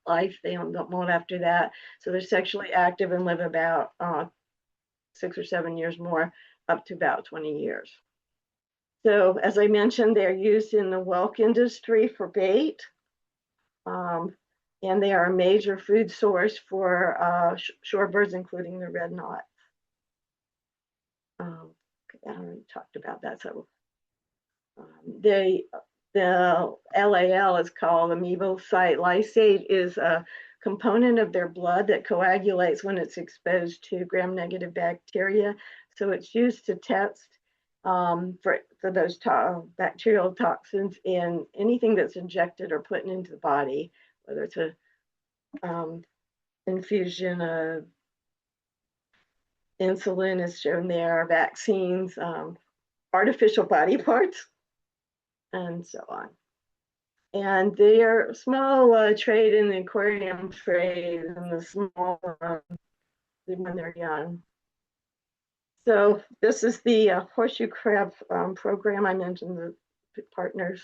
life. They don't molt after that. So they're sexually active and live about 6 or 7 years more, up to about 20 years. So as I mentioned, they're used in the whelk industry for bait, and they are a major food source for shorebirds, including the red knot. I already talked about that. So the LAL is called amoebocyte lysate, is a component of their blood that coagulates when it's exposed to gram-negative bacteria. So it's used to test for those bacterial toxins in anything that's injected or put into the body, whether it's a infusion of insulin is shown there, vaccines, artificial body parts, and so on. And they are small trade in the aquarium trade and the small when they're young. So this is the horseshoe crab program. I mentioned the partners.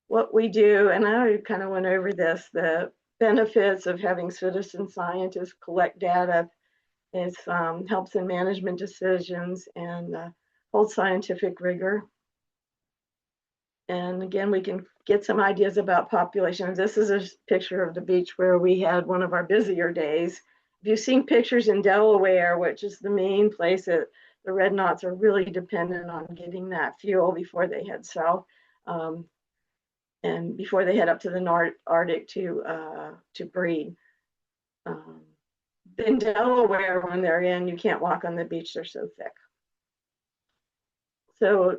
What we do, and I already kind of went over this, the benefits of having citizen scientists collect data. It helps in management decisions and holds scientific rigor. And again, we can get some ideas about populations. This is a picture of the beach where we had one of our busier days. If you've seen pictures in Delaware, which is the main place that the red knots are really dependent on getting that fuel before they head south, and before they head up to the Arctic to breed. In Delaware, when they're in, you can't walk on the beach, they're so thick. So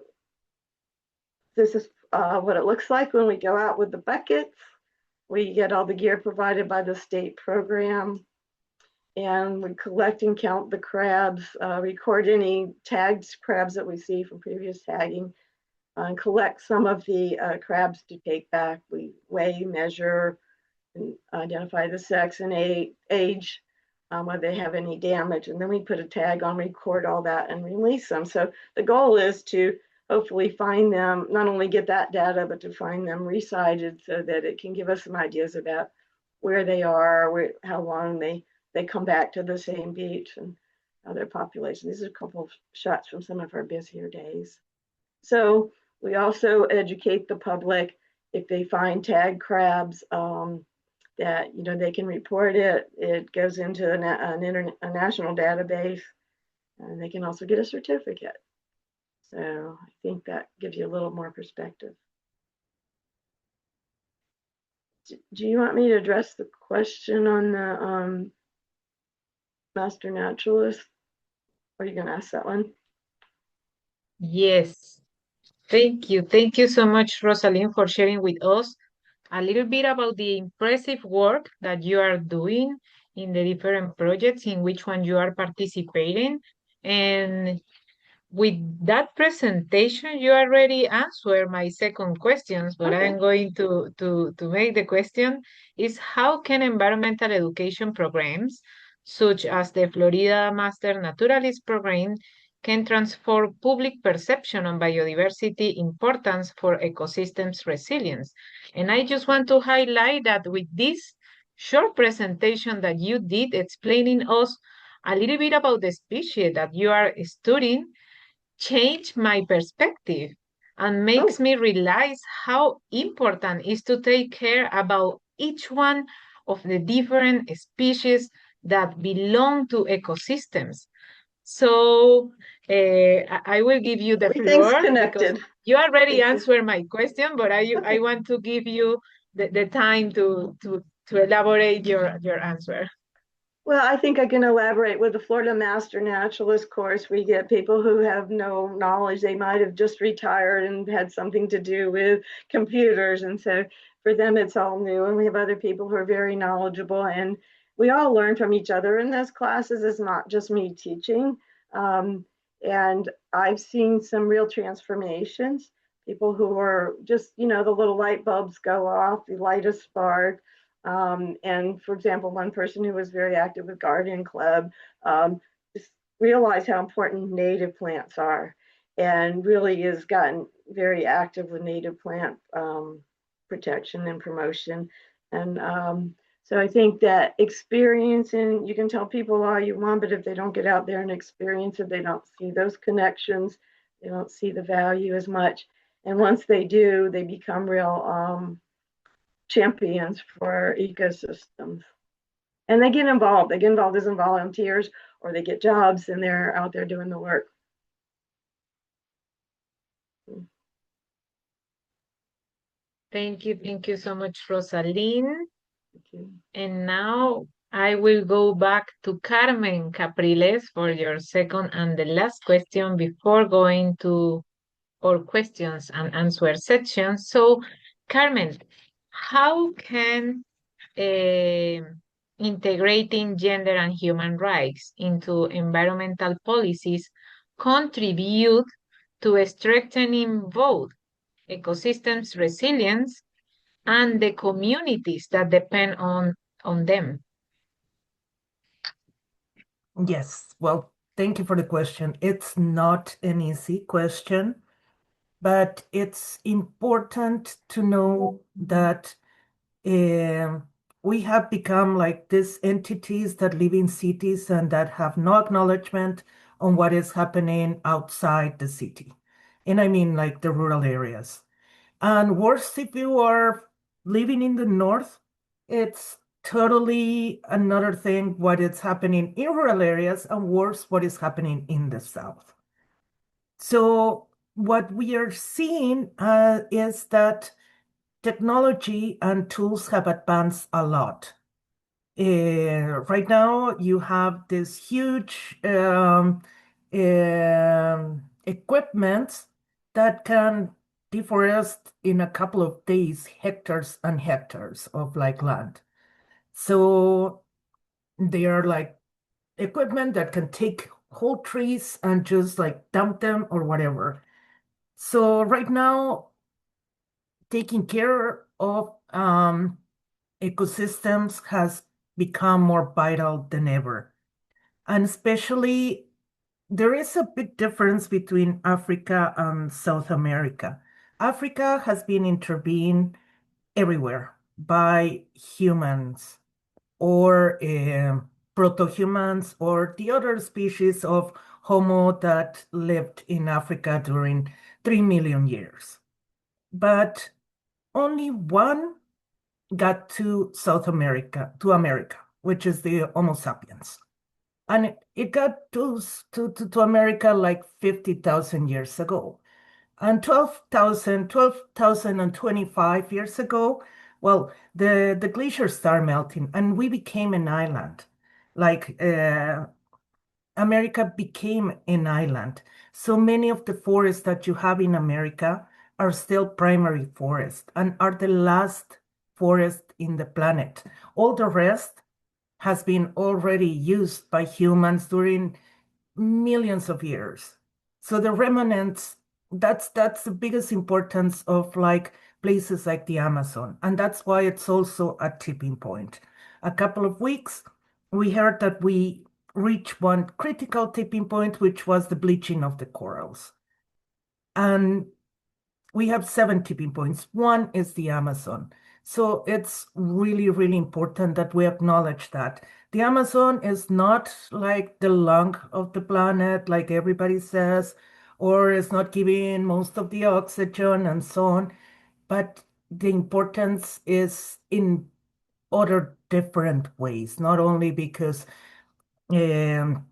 this is what it looks like when we go out with the buckets. We get all the gear provided by the state program, and we collect and count the crabs, record any tagged crabs that we see from previous tagging, and collect some of the crabs to take back. We weigh, measure, and identify the sex and age, whether they have any damage, and then we put a tag on, record all that, and release them. So the goal is to hopefully find them, not only get that data, but to find them resighted so that it can give us some ideas about where they are, how long they come back to the same beach, and their population. These are a couple of shots from some of our busier days. So we also educate the public if they find tagged crabs, that they can report it. It goes into a national database, and they can also get a certificate. So I think that gives you a little more perspective. Do you want me to address the question on the Master Naturalist? Or are you going to ask that one? Yes. Thank you. Thank you so much, Roselene, for sharing with us a little bit about the impressive work that you are doing in the different projects in which one you are participating. And with that presentation, you already answered my second question, but Okay. I'm going to make the question is how can environmental education programs, such as the Florida Master Naturalist program, can transform public perception on biodiversity importance for ecosystems resilience? And I just want to highlight that with this short presentation that you did explaining us a little bit about the species that you are studying, changed my perspective and makes me realize how important it is to take care about each one of the different species that belong to ecosystems. So I will give you the Everything's floor because connected. you already Thank you. answered my question, but I Okay. want to give you the time to elaborate your answer. Well, I think I can elaborate. With the Florida Master Naturalist course, we get people who have no knowledge. They might have just retired and had something to do with computers. And so for them, it's all new. And we have other people who are very knowledgeable. And we all learn from each other in those classes. It's not just me teaching. And I've seen some real transformations. People who are just, the little light bulbs go off, the light a spark. And for example, one person who was very active with Garden Club just realized how important native plants are and really has gotten very active with native plant protection and promotion. And so I think that experiencing, you can tell people all you want, but if they don't get out there and experience it, they don't see those connections, they don't see the value as much. And once they do, they become real champions for ecosystems. And they get involved. They get involved as volunteers or they get jobs and they're out there doing the work. Thank you. Thank you so much, Roselene. Thank you. And now I will go back to Carmen Capriles for your second and the last question before going to our questions and answer section. So, Carmen, how can integrating gender and human rights into environmental policies contribute to strengthening both ecosystems resilience and the communities that depend on them? Yes, well, thank you for the question. It's not an easy question, but it's important to know that we have become like these entities that live in cities and that have no acknowledgement on what is happening outside the city. And I mean like the rural areas. And worse, if you are living in the north, it's totally another thing what is happening in rural areas, and worse, what is happening in the south. So what we are seeing is that technology and tools have advanced a lot. Right now, you have this huge equipment that can deforest in a couple of days hectares and hectares of like land. So they are like equipment that can take whole trees and just like dump them or whatever. So right now, taking care of ecosystems has become more vital than ever. And especially, there is a big difference between Africa and South America. Africa has been intervened everywhere by humans or proto-humans or the other species of Homo that lived in Africa during 3 million years. But only one got to South America, to America, which is the Homo sapiens. And it got to America like 50,000 years ago. And 12,025 years ago, well, the glaciers started melting and we became an island. Like America became an island. So many of the forests that you have in America are still primary forests and are the last forest in the planet. All the rest has been already used by humans during millions of years. So the remnants, that's the biggest importance of like places like the Amazon. And that's why it's also a tipping point. A couple of weeks, we heard that we reached one critical tipping point, which was the bleaching of the corals. And we have 7 tipping points. One is the Amazon. So it's really, really important that we acknowledge that. The Amazon is not like the lung of the planet, like everybody says, or it's not giving most of the oxygen and so on. But the importance is in other different ways, not only because um,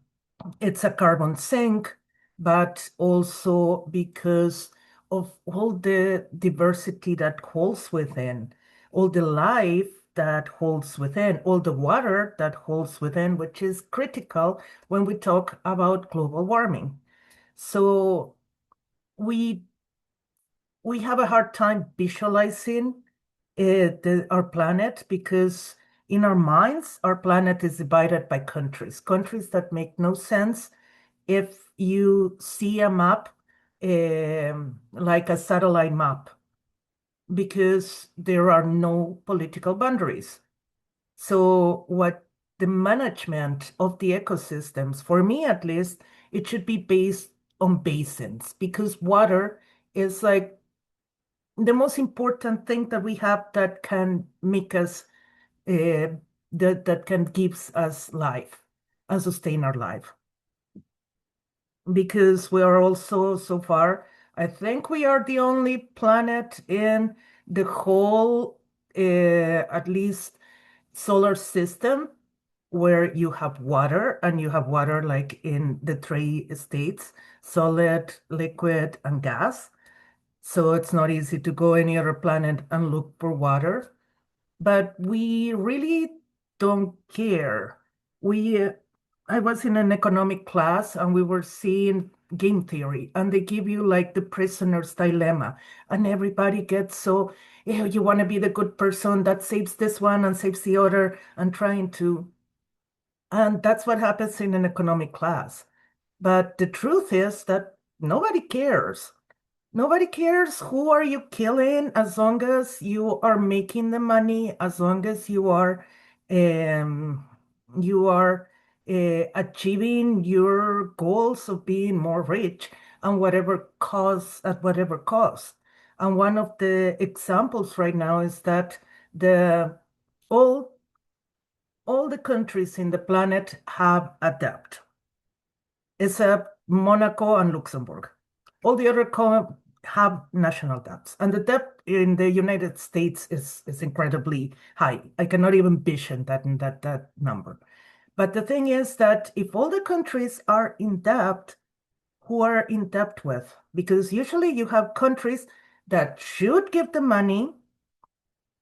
it's a carbon sink, but also because of all the diversity that holds within, all the life that holds within, all the water that holds within, which is critical when we talk about global warming. So we have a hard time visualizing our planet because in our minds, our planet is divided by countries that make no sense. If you see a map, like a satellite map, because there are no political boundaries. So what the management of the ecosystems, for me at least, it should be based on basins because water is like the most important thing that we have that can make us that can give us life and sustain our life. Because we are also so far, I think we are the only planet in the whole, at least solar system where you have water and you have water like in the three states, solid, liquid, and gas. So it's not easy to go any other planet and look for water. But we really don't care. I was in an economic class and we were seeing game theory, and they give you like the prisoner's dilemma, and everybody gets so, you want to be the good person that saves this one and saves the other, and trying to, and that's what happens in an economic class. But the truth is that nobody cares. Nobody cares who are you killing as long as you are making the money, as long as um, you are achieving your goals of being more rich and whatever cost at whatever cost. And one of the examples right now is that the all all the countries in the planet have a debt, except Monaco and Luxembourg. All the other have national debts, and the debt in the United States is incredibly high. I cannot even vision that number. But the thing is that if all the countries are in debt, who are in debt with? Because usually you have countries that should give the money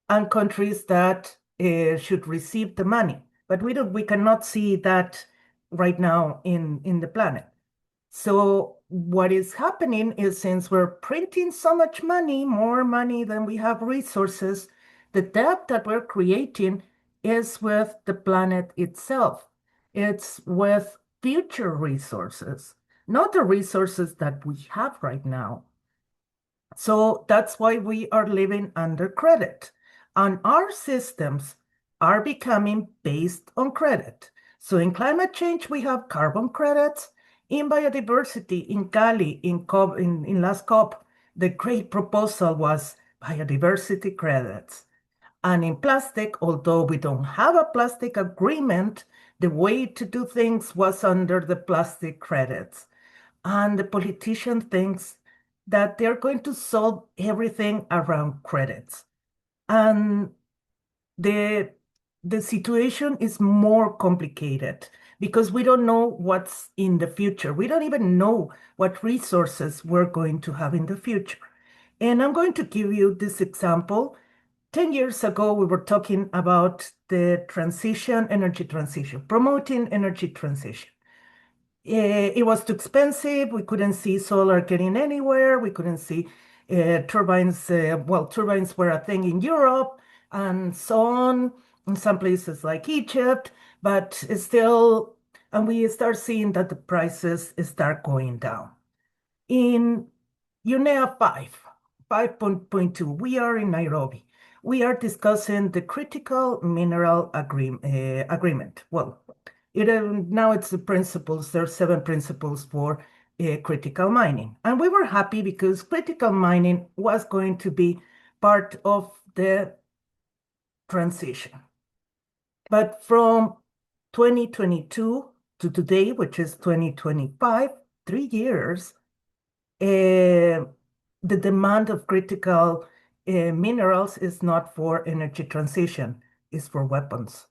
and countries that should receive the money. But we cannot see that right now in the planet. So what is happening is, since we're printing so much money, more money than we have resources, the debt that we're creating is with the planet itself. It's with future resources, not the resources that we have right now. So that's why we are living under credit. And our systems are becoming based on credit. So in climate change, we have carbon credits. In biodiversity, in Cali, in last COP, the great proposal was biodiversity credits. And in plastic, although we don't have a plastic agreement, the way to do things was under the plastic credits. And the politician thinks that they're going to solve everything around credits. And the situation is more complicated because we don't know what's in the future. We don't even know what resources we're going to have in the future. And I'm going to give you this example. 10 years ago, we were talking about the energy transition, promoting energy transition. It was too expensive. We couldn't see solar getting anywhere. We couldn't see turbines. Turbines were a thing in Europe and so on, in some places like Egypt, but it's still, and we start seeing that the prices start going down. In UNEA 5.2, we are in Nairobi. We are discussing the critical mineral agreement. Well, now it's the principles. There are 7 principles for critical mining. And we were happy because critical mining was going to be part of the transition. But from 2022 to today, which is 2025, 3 years, the demand of critical minerals is not for energy transition, it's for weapons.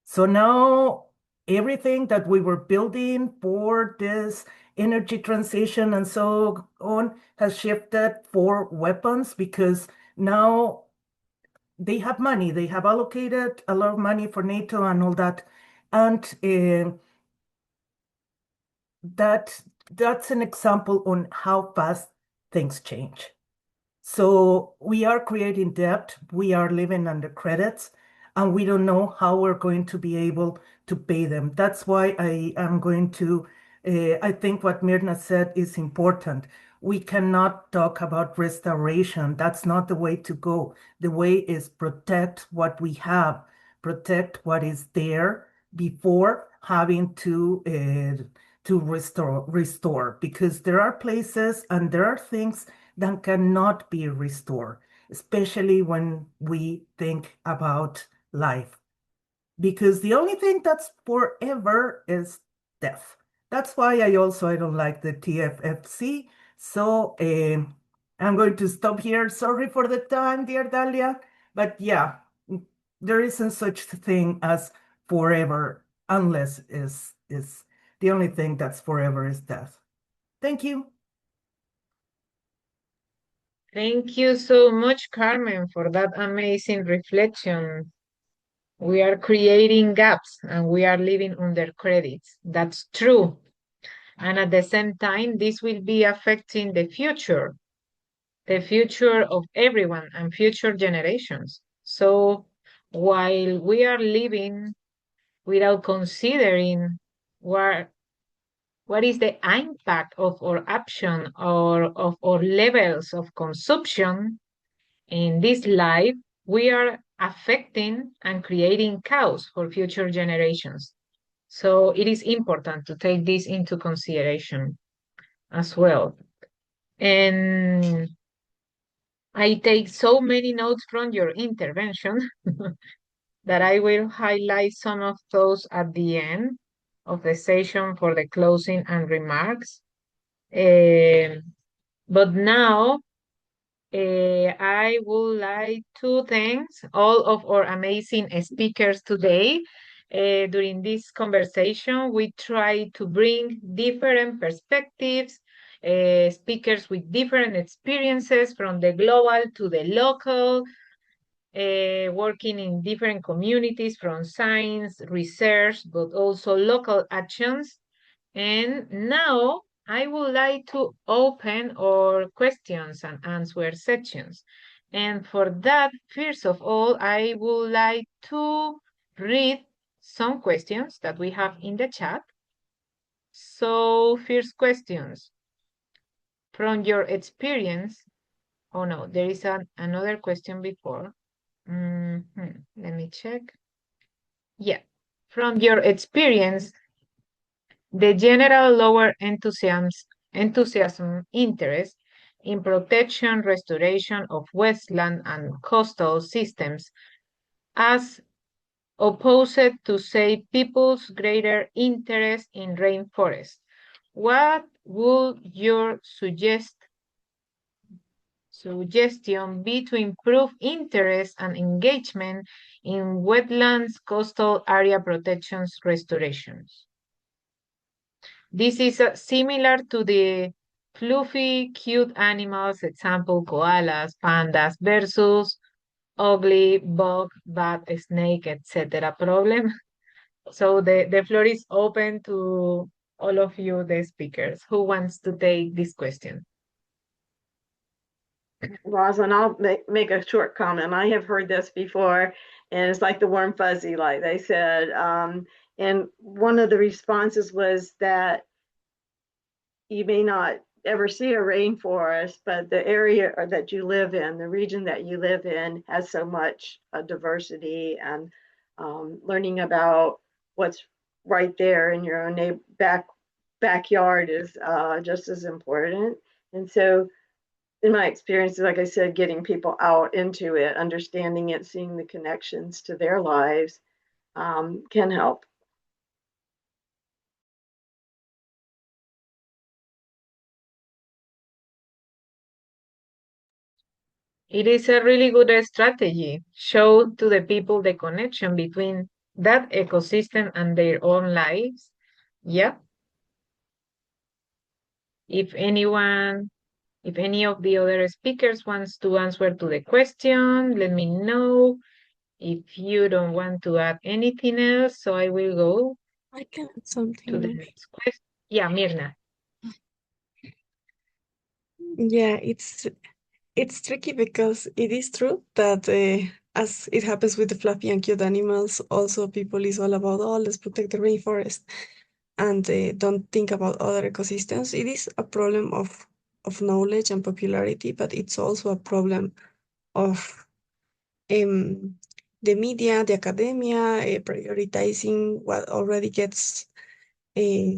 So now everything that we were building for this energy transition and so on has shifted for weapons because now they have money. They have allocated a lot of money for NATO and all that. And that's an example on how fast things change. So we are creating debt, we are living under credits, and we don't know how we're going to be able to pay them. That's why I am going to, I think what Mirna said is important. We cannot talk about restoration. That's not the way to go. The way is protect what we have, protect what is there before having to restore, because there are places and there are things that cannot be restored, especially when we think about life. Because the only thing that's forever is death. That's why I don't like the TFFC. So I'm going to stop here. Sorry for the time, dear Dalia. But yeah, there isn't such thing as forever unless is the only thing that's forever is death. Thank you. Thank you so much, Carmen, for that amazing reflection. We are creating gaps and we are living under credits. That's true. And at the same time, this will be affecting the future of everyone and future generations. So while we are living without considering what is the impact of our action or of our levels of consumption in this life, we are affecting and creating chaos for future generations. So it is important to take this into consideration as well. And I take so many notes from your intervention that I will highlight some of those at the end of the session for the closing and remarks. But now I would like to thank all of our amazing speakers today. During this conversation, we try to bring different perspectives, speakers with different experiences from the global to the local, working in different communities from science, research, but also local actions. And now I would like to open our questions and answer sections. And for that, first of all, I would like to read some questions that we have in the chat. So first questions. From your experience, oh no, there is another question before. Let me check. Yeah. From your experience, the general lower enthusiasm interest in protection, restoration of wetland and coastal systems as opposed to, say, people's greater interest in rainforests. What would your suggestion be to improve interest and engagement in wetlands, coastal area protections, restorations? This is similar to the fluffy, cute animals, example, koalas, pandas, versus ugly bug, bat, snake, etc. problem. So the floor is open to all of you, the speakers. Who wants to take this question? Roslyn, I'll make a short comment. I have heard this before, and it's like the warm fuzzy, like they said. And one of the responses was that you may not ever see a rainforest, but the area that you live in, the region that you live in, has so much diversity, and learning about what's right there in your own backyard is just as important. And so in my experience, like I said, getting people out into it, understanding it, seeing the connections to their lives can help. It is a really good strategy. Show to the people the connection between that ecosystem and their own lives. Yeah. If anyone, if any of the other speakers wants to answer to the question, let me know. If you don't want to add anything else, so I will go I can add to something the more. next question. Yeah, Mirna. Yeah, it's tricky because it is true that as it happens with the fluffy and cute animals, also people is all about, oh, let's protect the rainforest and don't think about other ecosystems. It is a problem of knowledge and popularity, but it's also a problem of um, the media, the academia, prioritizing what already gets uh,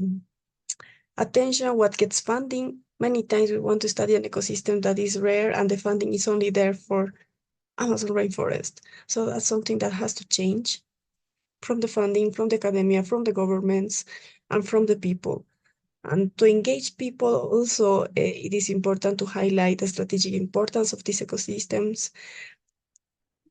attention, what gets funding. Many times we want to study an ecosystem that is rare and the funding is only there for Amazon rainforest. So that's something that has to change from the funding, from the academia, from the governments, and from the people. And to engage people also, it is important to highlight the strategic importance of these ecosystems,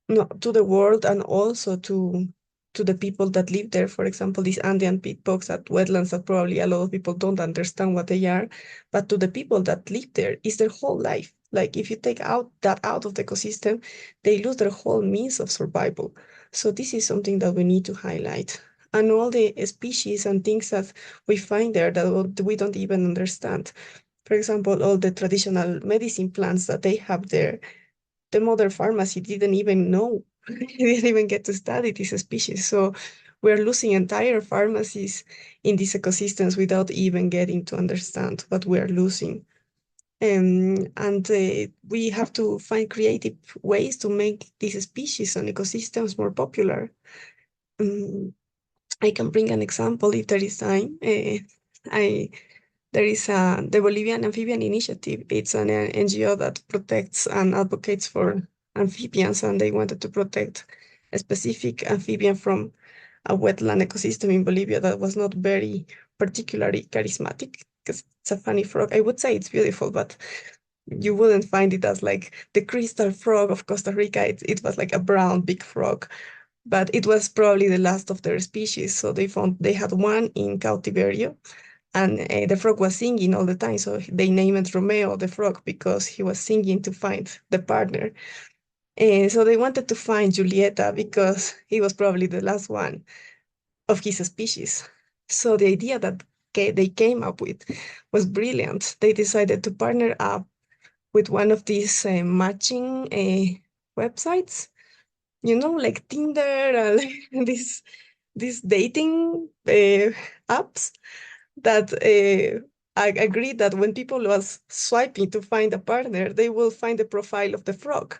no, to the world and also to the people that live there. For example, these Andean pitbogs at wetlands that probably a lot of people don't understand what they are, but to the people that live there is their whole life. Like if you take out of the ecosystem, they lose their whole means of survival. So this is something that we need to highlight. And all the species and things that we find there that we don't even understand. For example, all the traditional medicine plants that they have there, the modern pharmacy didn't even know, didn't even get to study this species. So we're losing entire pharmacies in these ecosystems without even getting to understand what we're losing. And we have to find creative ways to make these species and ecosystems more popular. Um, I can bring an example if there is time. I There is the Bolivian Amphibian Initiative. It's an NGO that protects and advocates for amphibians, and they wanted to protect a specific amphibian from a wetland ecosystem in Bolivia that was not very particularly charismatic because it's a funny frog. I would say it's beautiful, but you wouldn't find it as like the crystal frog of Costa Rica. It was like a brown big frog, but it was probably the last of their species. So they had one in cautiverio, and the frog was singing all the time. So they named Romeo the frog because he was singing to find the partner. So they wanted to find Julieta because he was probably the last one of his species. So the idea that they came up with was brilliant. They decided to partner up with one of these matching websites, like Tinder and these dating apps that I agree that when people was swiping to find a partner, they will find the profile of the frog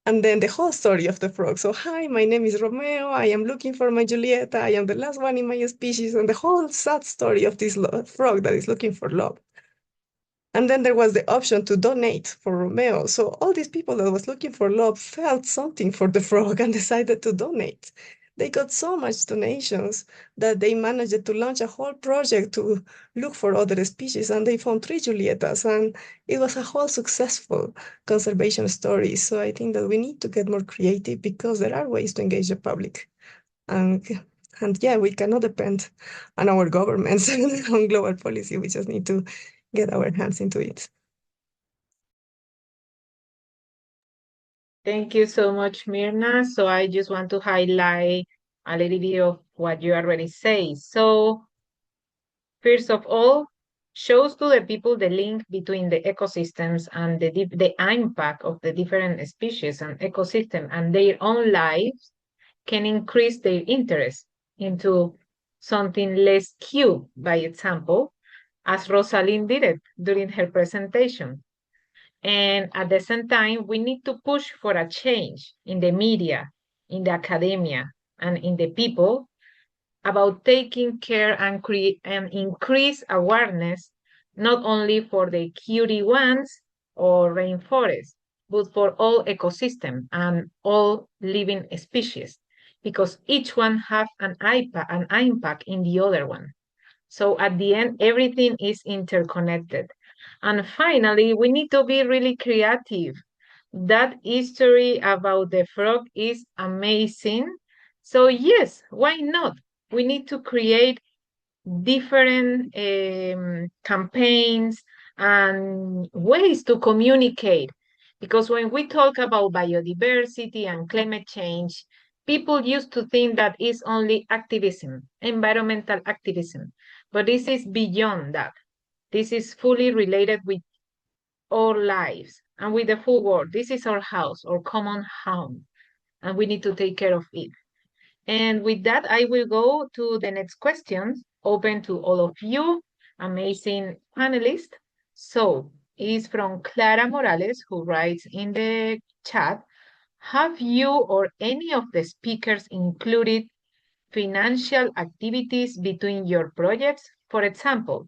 and then the whole story of the frog. So, hi, my name is Romeo. I am looking for my Julieta. I am the last one in my species, and the whole sad story of this frog that is looking for love. And then there was the option to donate for Romeo. So all these people that was looking for love felt something for the frog and decided to donate. They got so much donations that they managed to launch a whole project to look for other species, and they found three Julietas, and it was a whole successful conservation story. So I think that we need to get more creative because there are ways to engage the public. And, and yeah, we cannot depend on our governments and on global policy. We just need to get our hands into it. Thank you so much, Mirna. So I just want to highlight a little bit of what you already say. So first of all, shows to the people the link between the ecosystems and the impact of the different species and ecosystem and their own lives can increase their interest into something less cute, by example, as Roselene did it during her presentation. And at the same time, we need to push for a change in the media, in the academia, and in the people about taking care and create and increase awareness, not only for the cutie ones or rainforest, but for all ecosystem and all living species, because each one have an impact in the other one. So at the end, everything is interconnected. And finally, we need to be really creative That history about the frog is amazing. So yes, why not? We need to create different campaigns and ways to communicate. Because when we talk about biodiversity and climate change, people used to think that it's only activism, environmental activism. But this is beyond that. This is fully related with our lives and with the full world. This is our house, our common home, and we need to take care of it. And with that, I will go to the next question, open to all of you, amazing panelists. So, it's from Clara Morales, who writes in the chat, have you or any of the speakers included financial activities between your projects? For example,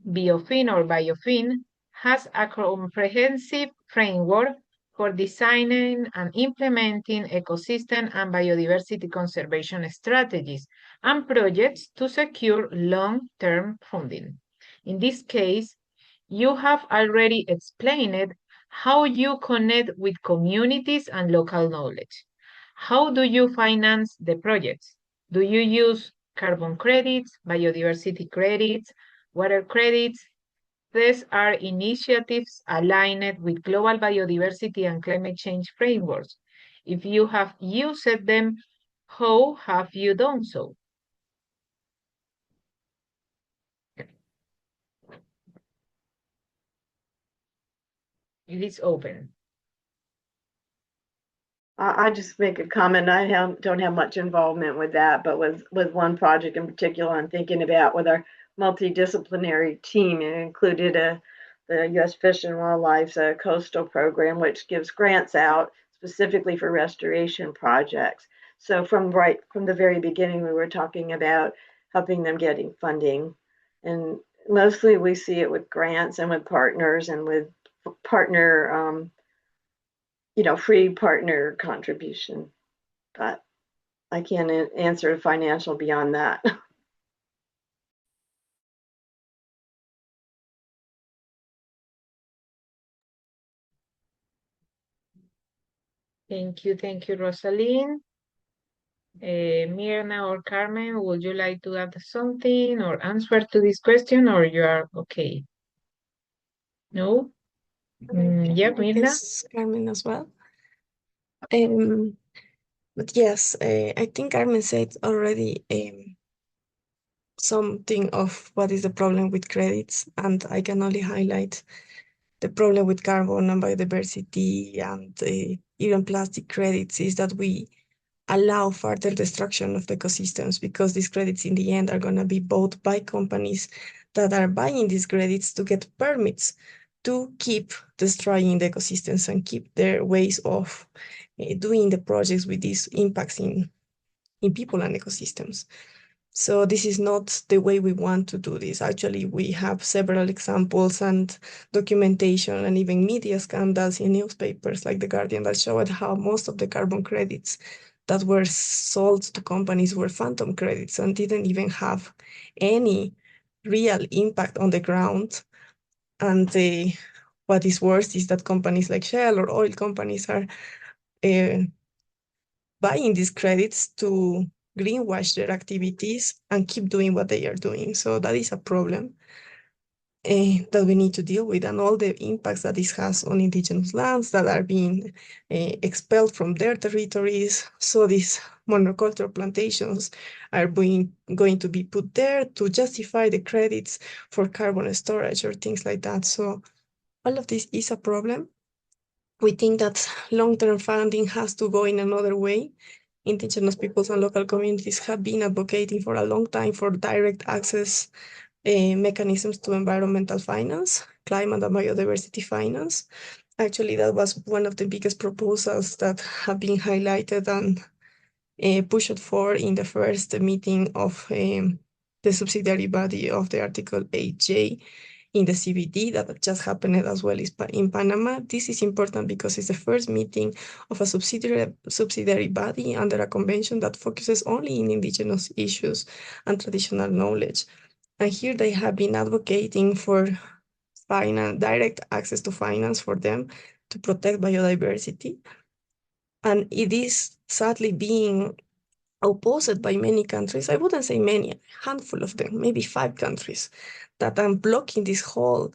Biofin or Biofin has a comprehensive framework for designing and implementing ecosystem and biodiversity conservation strategies and projects to secure long-term funding. In this case, you have already explained how you connect with communities and local knowledge. How do you finance the projects? Do you use carbon credits, biodiversity credits, water credits? These are initiatives aligned with global biodiversity and climate change frameworks. If you have used them, how have you done so? It is open. I just make a comment. Don't have much involvement with that, but with one project in particular, I'm thinking about with our multidisciplinary team. It included the U.S. Fish and Wildlife's coastal program, which gives grants out specifically for restoration projects. So from the very beginning, we were talking about helping them getting funding, and mostly we see it with grants and with partners and with partner free partner contribution, but I can't answer financial beyond that. Thank you, Roselene. Mirna or Carmen, would you like to add something or answer to this question, or you are okay? No? Yeah, Mirna? Yes, Carmen as well. But yes, I think Carmen said already something of what is the problem with credits, and I can only highlight the problem with carbon and biodiversity and even plastic credits is that we allow further destruction of the ecosystems because these credits in the end are going to be bought by companies that are buying these credits to get permits to keep destroying the ecosystems and keep their ways of doing the projects with these impacts in people and ecosystems. So this is not the way we want to do this. Actually, we have several examples and documentation and even media scandals in newspapers like The Guardian that showed how most of the carbon credits that were sold to companies were phantom credits and didn't even have any real impact on the ground. And what is worse is that companies like Shell or oil companies are buying these credits to greenwash their activities and keep doing what they are doing. So that is a problem that we need to deal with, and all the impacts that this has on indigenous lands that are being expelled from their territories. So these monoculture plantations are going to be put there to justify the credits for carbon storage or things like that. So all of this is a problem. We think that long-term funding has to go in another way. Indigenous peoples and local communities have been advocating for a long time for direct access mechanisms to environmental finance, climate and biodiversity finance. Actually, that was one of the biggest proposals that have been highlighted and pushed for in the first meeting of the subsidiary body of the Article 8J in the CBD that just happened as well in Panama. This is important because it's the first meeting of a subsidiary body under a convention that focuses only in indigenous issues and traditional knowledge. And here they have been advocating for direct access to finance for them to protect biodiversity. And it is sadly being opposed by many countries. I wouldn't say many, a handful of them, maybe 5 countries that are blocking this whole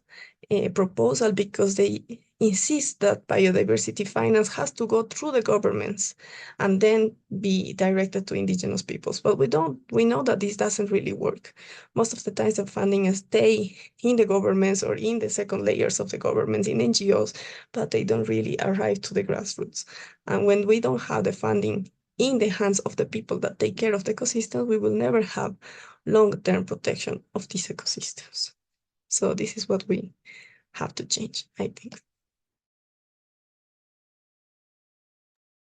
proposal because they insist that biodiversity finance has to go through the governments and then be directed to indigenous peoples. But we know that this doesn't really work. Most of the times the funding stay in the governments or in the second layers of the governments, in NGOs, but they don't really arrive to the grassroots. And when we don't have the funding in the hands of the people that take care of the ecosystem, we will never have long-term protection of these ecosystems. So this is what we have to change, I think.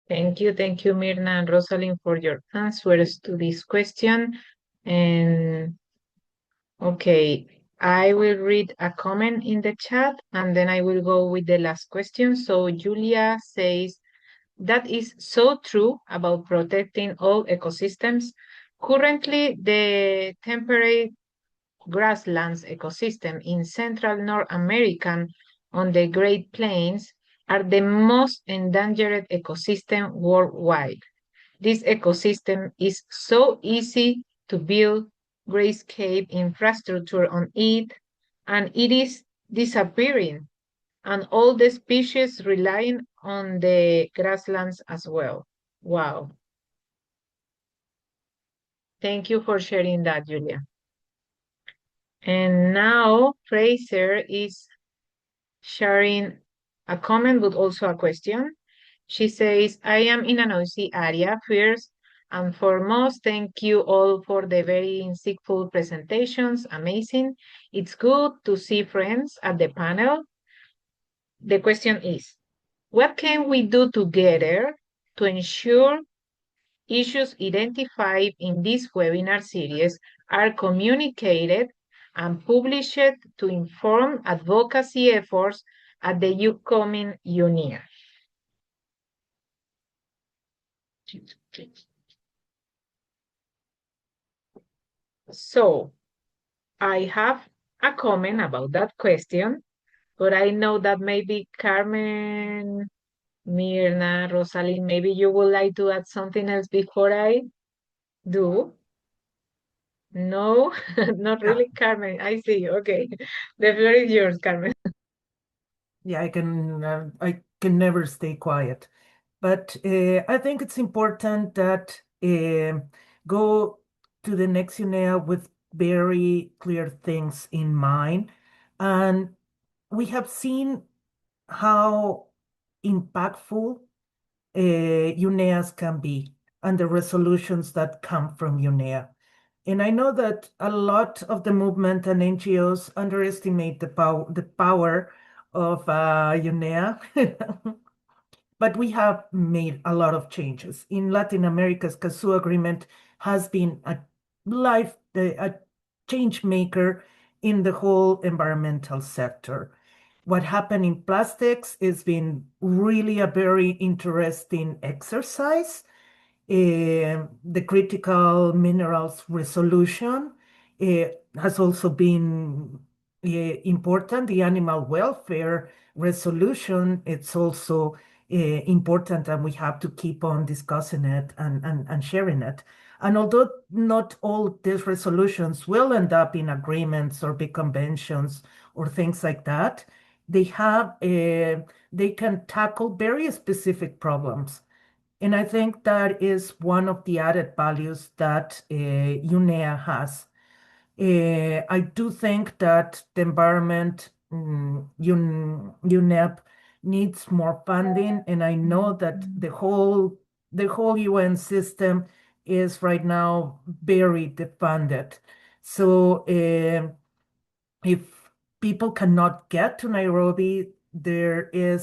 Thank you, Mirna and Roselene, for your answers to this question. And okay, I will read a comment in the chat and then I will go with the last question. So Julia says, that is so true about protecting all ecosystems. Currently, the temperate grasslands ecosystem in Central North America on the Great Plains are the most endangered ecosystem worldwide. This ecosystem is so easy to build grayscape infrastructure on it, and it is disappearing, and all the species relying on the grasslands as well. Wow. Thank you for sharing that, Julia. And now Fraser is sharing a comment, but also a question. She says, I am in a noisy area. First and foremost, thank you all for the very insightful presentations. Amazing. It's good to see friends at the panel. The question is, what can we do together to ensure issues identified in this webinar series are communicated and published to inform advocacy efforts at the upcoming UNEA? So I have a comment about that question, but I know that maybe Carmen, Mirna, Roselene, maybe you would like to add something else before I do. No, not really, Carmen. I see. Okay. The floor is yours, Carmen. Yeah, I can never stay quiet. But I think it's important that go to the next UNEA with very clear things in mind. And we have seen how impactful UNEAs can be and the resolutions that come from UNEA. And I know that a lot of the movement and NGOs underestimate the power of UNEA. But we have made a lot of changes. In Latin America's Kazoo agreement has been a change maker in the whole environmental sector. What happened in plastics has been really a very interesting exercise. The critical minerals resolution has also been important. The animal welfare resolution, it's also important, and we have to keep on discussing it and sharing it. And although not all these resolutions will end up in agreements or big conventions or things like that, they can tackle very specific problems. And I think that is one of the added values that UNEA has. I do think that the environment, UNEP, needs more funding, and I know that the whole UN system is right now very defunded. So if people cannot get to Nairobi, we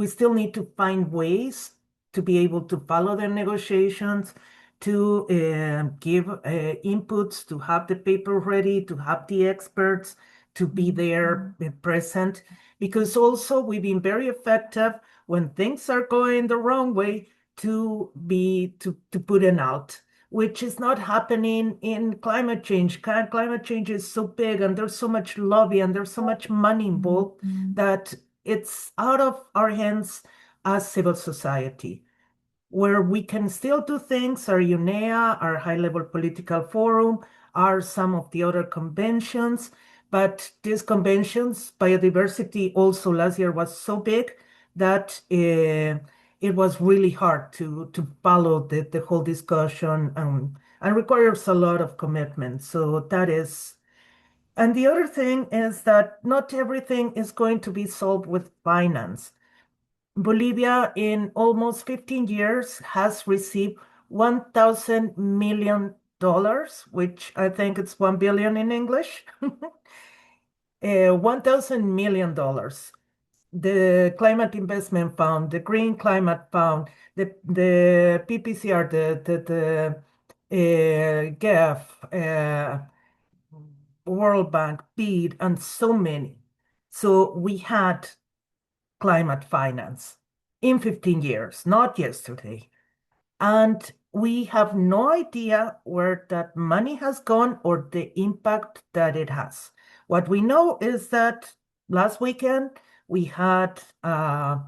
still need to find ways to be able to follow the negotiations, to give inputs, to have the paper ready, to have the experts, to be there present. Because also we've been very effective when things are going the wrong way to put it out, which is not happening in climate change. Climate change is so big, and there's so much lobby, and there's so much money involved that it's out of our hands as civil society. Where we can still do things are UNEA, our high-level political forum, are some of the other conventions. But these conventions, biodiversity also last year was so big that it was really hard to follow the whole discussion and requires a lot of commitment. So that is, and the other thing is that not everything is going to be solved with finance. Bolivia, in almost 15 years, has received $1,000 million, which I think it's 1 billion in English. $1,000 million. The Climate Investment Fund, the Green Climate Fund, the PPCR, the GEF, World Bank, BEAD, and so many. So we had climate finance in 15 years, not yesterday. And we have no idea where that money has gone or the impact that it has. What we know is that last weekend we had a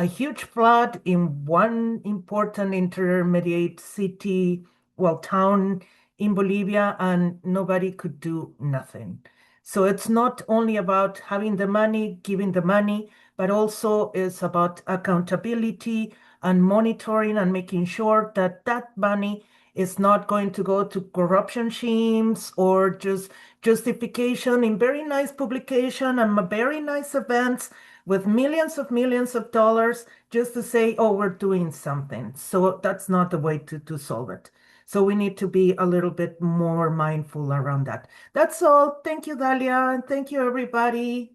huge flood in one important intermediate city, well, town in Bolivia, and nobody could do nothing. So it's not only about having the money, giving the money, but also it's about accountability and monitoring and making sure that that money is not going to go to corruption schemes or just justification in very nice publication and very nice events with millions of dollars just to say, oh, we're doing something. So that's not the way to solve it. So we need to be a little bit more mindful around that. That's all. Thank you, Dalia, and thank you, everybody.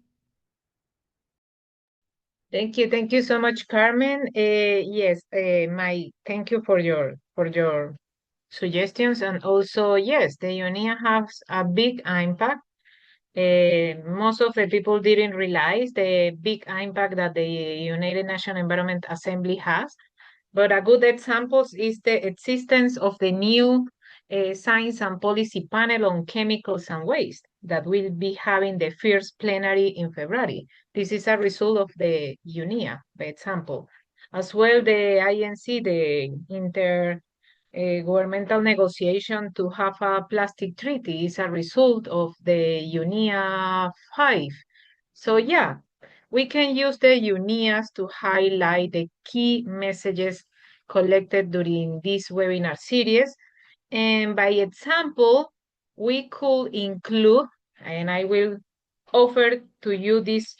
Thank you so much, Carmen. Yes, thank you for your suggestions, and also yes, the UNEA has a big impact. Most of the people didn't realize the big impact that the United Nations Environment Assembly has. But a good example is the existence of the new Science and Policy Panel on Chemicals and Waste that will be having the first plenary in February. This is a result of the UNEA, by example. As well, the INC, the Intergovernmental Negotiation to have a plastic treaty is a result of the UNEA 5. So yeah, we can use the UNEAs to highlight the key messages collected during this webinar series. And by example, we could include, and I will offer to you this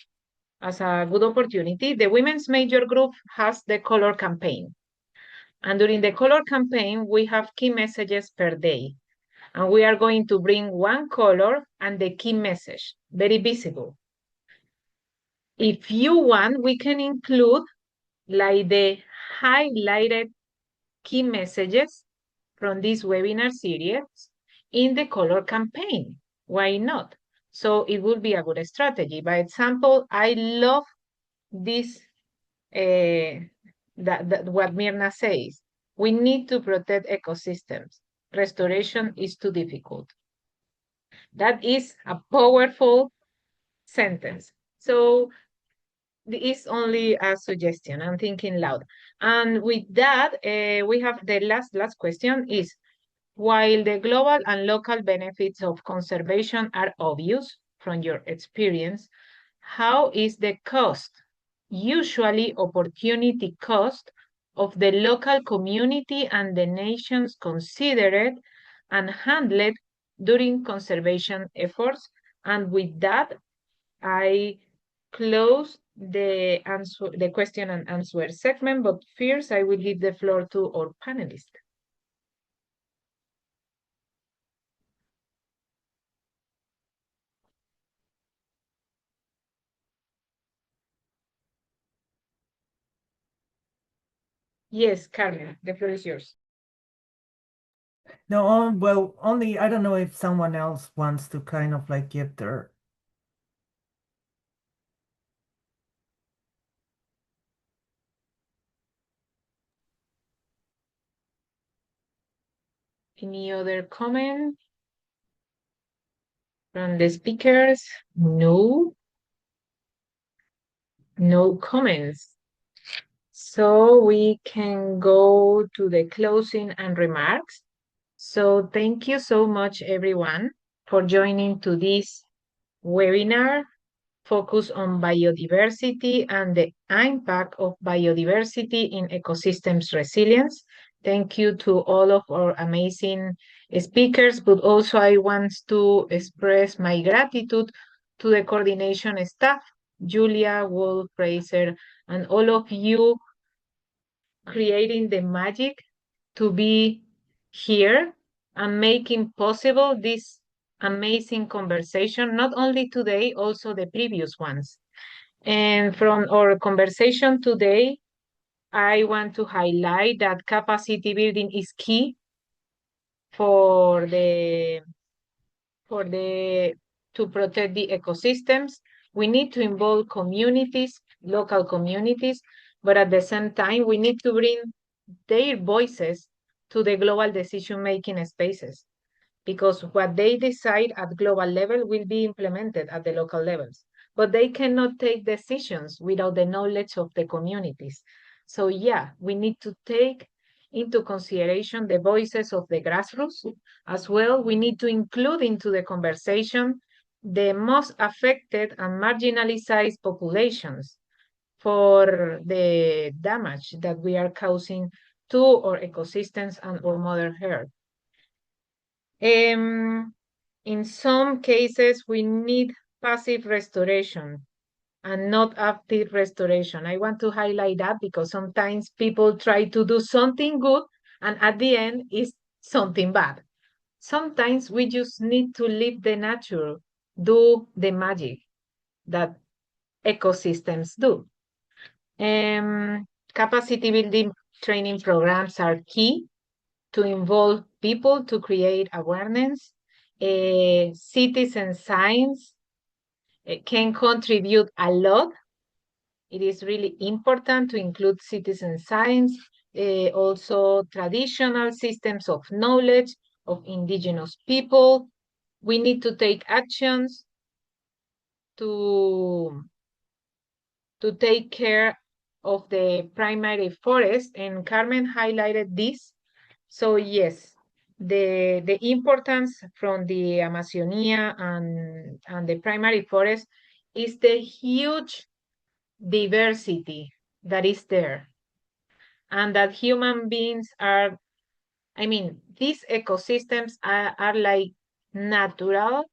as a good opportunity, the Women's Major Group has the color campaign. And during the color campaign, we have key messages per day. And we are going to bring one color and the key message, very visible. If you want, we can include like the highlighted key messages from this webinar series in the color campaign. Why not? So it would be a good strategy. By example, I love this, what Mirna says. We need to protect ecosystems. Restoration is too difficult. That is a powerful sentence. So is only a suggestion. I'm thinking loud. And with that, we have the last question is, while the global and local benefits of conservation are obvious from your experience, how is the cost, usually opportunity cost, of the local community and the nations considered and handled during conservation efforts? And with that, I close the question and answer segment, but first I will give the floor to our panelists. Yes, Carmen, the floor is yours. No, well, only I don't know if someone else wants to kind of like give their. Any other comment from the speakers? No. No comments. So we can go to the closing and remarks. So thank you so much, everyone, for joining to this webinar focused on biodiversity and the impact of biodiversity in ecosystems resilience. Thank you to all of our amazing speakers, but also I want to express my gratitude to the coordination staff, Julia, Wolf, Fraser, and all of you creating the magic to be here and making possible this amazing conversation, not only today, also the previous ones. And from our conversation today, I want to highlight that capacity building is key for the to protect the ecosystems. We need to involve communities, local communities, but at the same time, we need to bring their voices to the global decision-making spaces, because what they decide at global level will be implemented at the local levels. But they cannot take decisions without the knowledge of the communities. So yeah, we need to take into consideration the voices of the grassroots as well. We need to include into the conversation the most affected and marginalized populations for the damage that we are causing to our ecosystems and our Mother Earth. In some cases, we need passive restoration and not active restoration. I want to highlight that because sometimes people try to do something good and at the end is something bad. Sometimes we just need to leave the nature, do the magic that ecosystems do. Capacity building training programs are key to involve people to create awareness. Citizen science can contribute a lot. It is really important to include citizen science, also traditional systems of knowledge of indigenous people. We need to take actions to take care of the primary forest, and Carmen highlighted this. So yes, the importance from the Amazonia and the primary forest is the huge diversity that is there, and that human beings are, I mean, these ecosystems are like natural,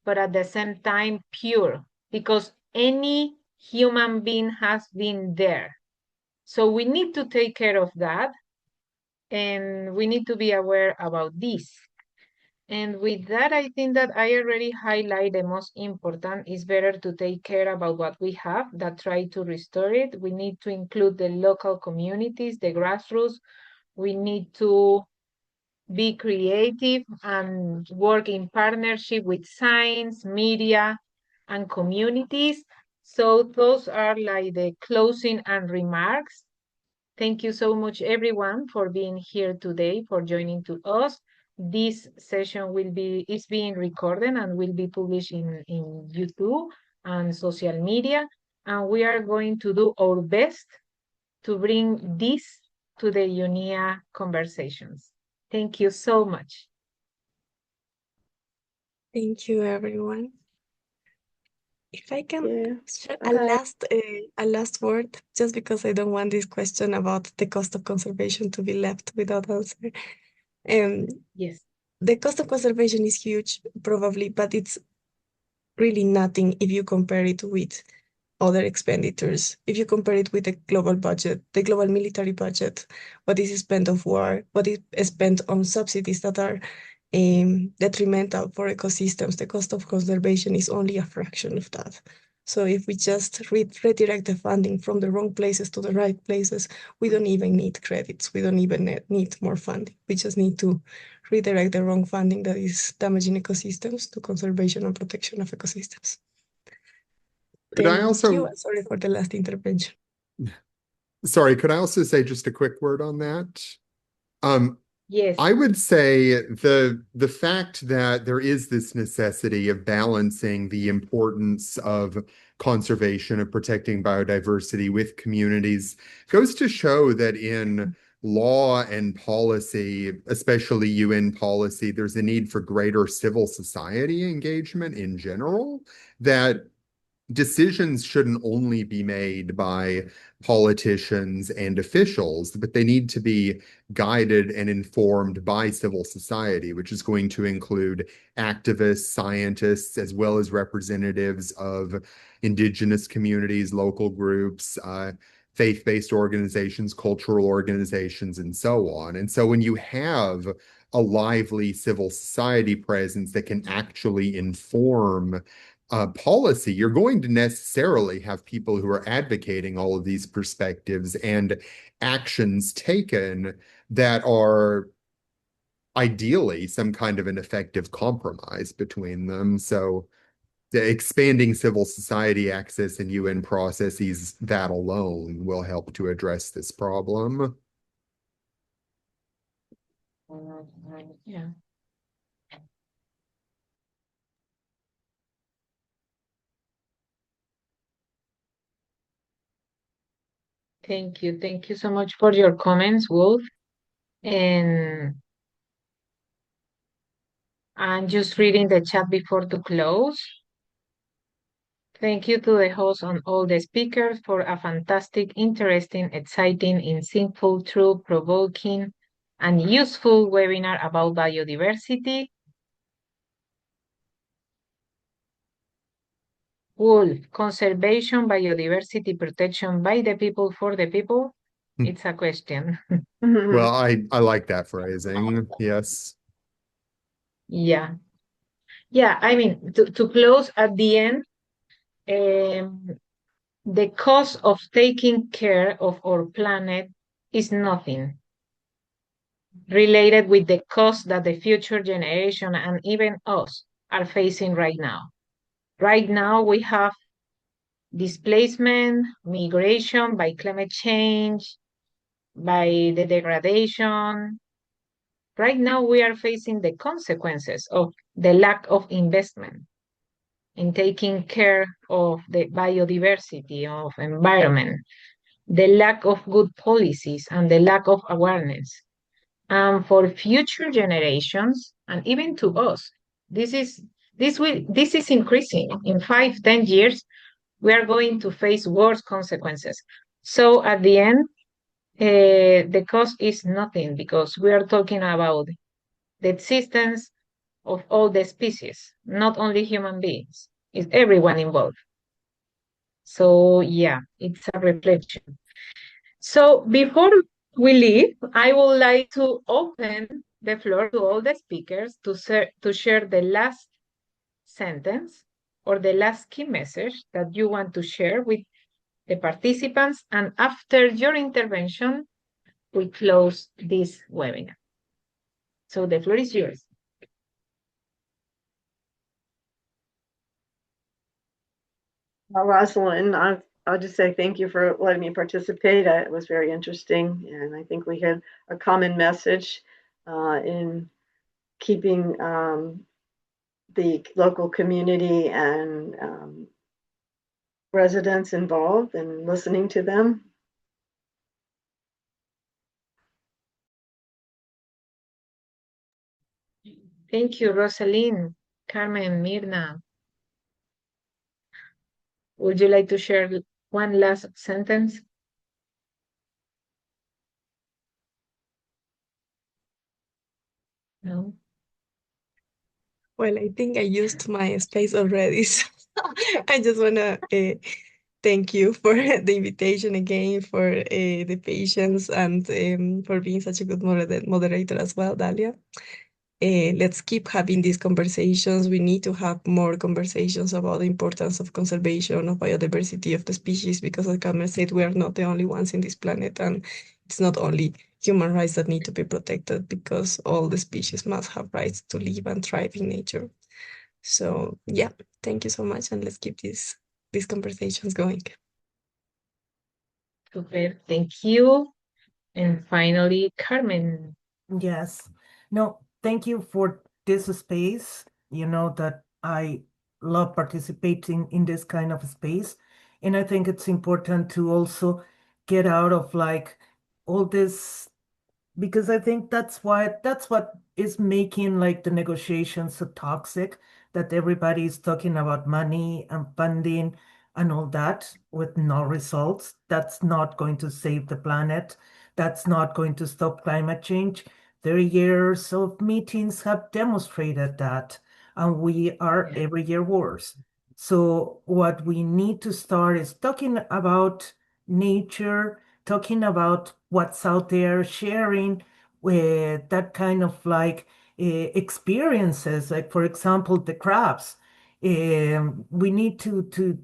but at the same time pure, because any human being has been there. So we need to take care of that, and we need to be aware about this. And with that, I think that I already highlight the most important. Is better to take care about what we have than try to restore it. We need to include the local communities, the grassroots. We need to be creative and work in partnership with science, media, and communities. So those are like the closing and remarks. Thank you so much, everyone, for being here today, for joining to us. This session is being recorded and will be published in YouTube and social media. And we are going to do our best to bring this to the UNEA conversations. Thank you so much. Thank you, everyone. If I can share a last word, just because I don't want this question about the cost of conservation to be left without answer. Yes. The cost of conservation is huge, probably, but it's really nothing if you compare it with other expenditures. If you compare it with the global budget, the global military budget, what is spent on war, what is spent on subsidies that are detrimental for ecosystems, the cost of conservation is only a fraction of that. So if we just redirect the funding from the wrong places to the right places, we don't even need credits. We don't even need more funding. We just need to redirect the wrong funding that is damaging ecosystems to conservation and protection of ecosystems. Could I also, sorry for the last intervention. Sorry, could I also say just a quick word on that? Yes. I would say the fact that there is this necessity of balancing the importance of conservation, of protecting biodiversity with communities, goes to show that in law and policy, especially UN policy, there's a need for greater civil society engagement in general, that decisions shouldn't only be made by politicians and officials, but they need to be guided and informed by civil society, which is going to include activists, scientists, as well as representatives of Indigenous communities, local groups, faith-based organizations, cultural organizations, and so on. And so when you have a lively civil society presence that can actually inform policy, you're going to necessarily have people who are advocating all of these perspectives and actions taken that are ideally some kind of an effective compromise between them. So the expanding civil society access and UN processes, that alone will help to address this problem. Yeah. Thank you. Thank you so much for your comments, Wolf. And I'm just reading the chat before to close. Thank you to the host and all the speakers for a fantastic, interesting, exciting, insightful, true, provoking, and useful webinar about biodiversity. Wolf, conservation, biodiversity, protection by the people, for the people. It's a question. Well, I like that phrasing. Yes. Yeah. Yeah, I mean, to close at the end, the cost of taking care of our planet is nothing related with the cost that the future generation and even us are facing right now. Right now, we have displacement, migration by climate change, by the degradation. Right now, we are facing the consequences of the lack of investment in taking care of the biodiversity of environment, the lack of good policies and the lack of awareness. And for future generations, and even to us, this is increasing. In 5-10 years, we are going to face worse consequences. So at the end, the cost is nothing because we are talking about the existence of all the species, not only human beings. It's everyone involved. So yeah, it's a reflection. So before we leave, I would like to open the floor to all the speakers to share the last sentence or the last key message that you want to share with the participants. And after your intervention, we close this webinar. So the floor is yours. Well, Roselene, I'll just say thank you for letting me participate. It was very interesting, and I think we had a common message in keeping the local community and residents involved and listening to them. Thank you, Roselene, Carmen, Mirna. Would you like to share one last sentence? No? Well, I think I used my space already. So I just want to thank you for the invitation again, for the patience, and for being such a good moderator as well, Dalia. Let's keep having these conversations. We need to have more conversations about the importance of conservation of biodiversity of the species, because as Carmen said, we are not the only ones in this planet, and it's not only human rights that need to be protected, because all the species must have rights to live and thrive in nature. So yeah, thank you so much, and let's keep these conversations going. Super, thank you. And finally, Carmen. Yes. No, thank you for this space. You know that I love participating in this kind of space. And I think it's important to also get out of like all this, because I think that's what is making like the negotiations so toxic, that everybody is talking about money and funding and all that with no results. That's not going to save the planet. That's not going to stop climate change. 30 years of meetings have demonstrated that, and we are every year worse. So what we need to start is talking about nature, talking about what's out there, sharing with that kind of like experiences. Like for example, the crabs. We need to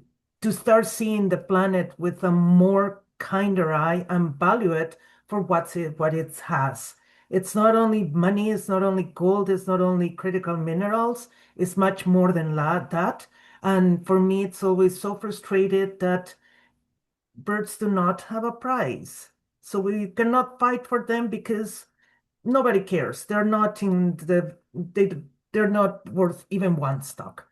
start seeing the planet with a more kinder eye and value it for what it has. It's not only money, it's not only gold, it's not only critical minerals, it's much more than that. And for me, it's always so frustrated that birds do not have a prize. So we cannot fight for them because nobody cares. They're not worth even one stock.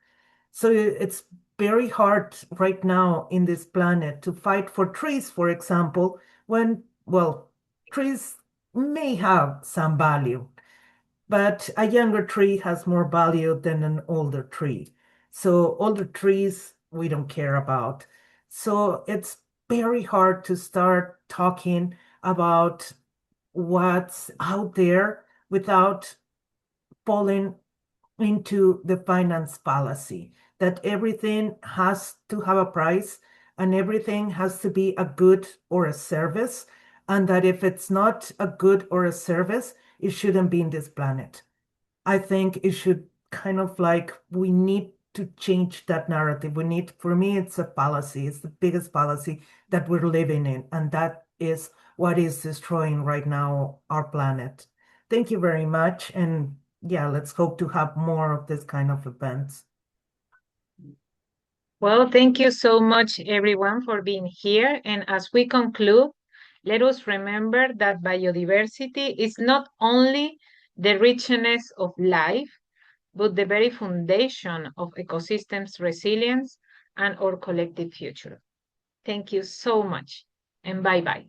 So it's very hard right now in this planet to fight for trees, for example, when, well, trees may have some value, but a younger tree has more value than an older tree. So older trees we don't care about. So it's very hard to start talking about what's out there without falling into the finance fallacy that everything has to have a price and everything has to be a good or a service, and that if it's not a good or a service, it shouldn't be in this planet. I think it should kind of like, we need to change that narrative. For me, it's a fallacy. It's the biggest fallacy that we're living in, and that is what is destroying right now our planet. Thank you very much. And yeah, let's hope to have more of this kind of events. Well, thank you so much, everyone, for being here. And as we conclude, let us remember that biodiversity is not only the richness of life, but the very foundation of ecosystems resilience and our collective future. Thank you so much, and bye-bye.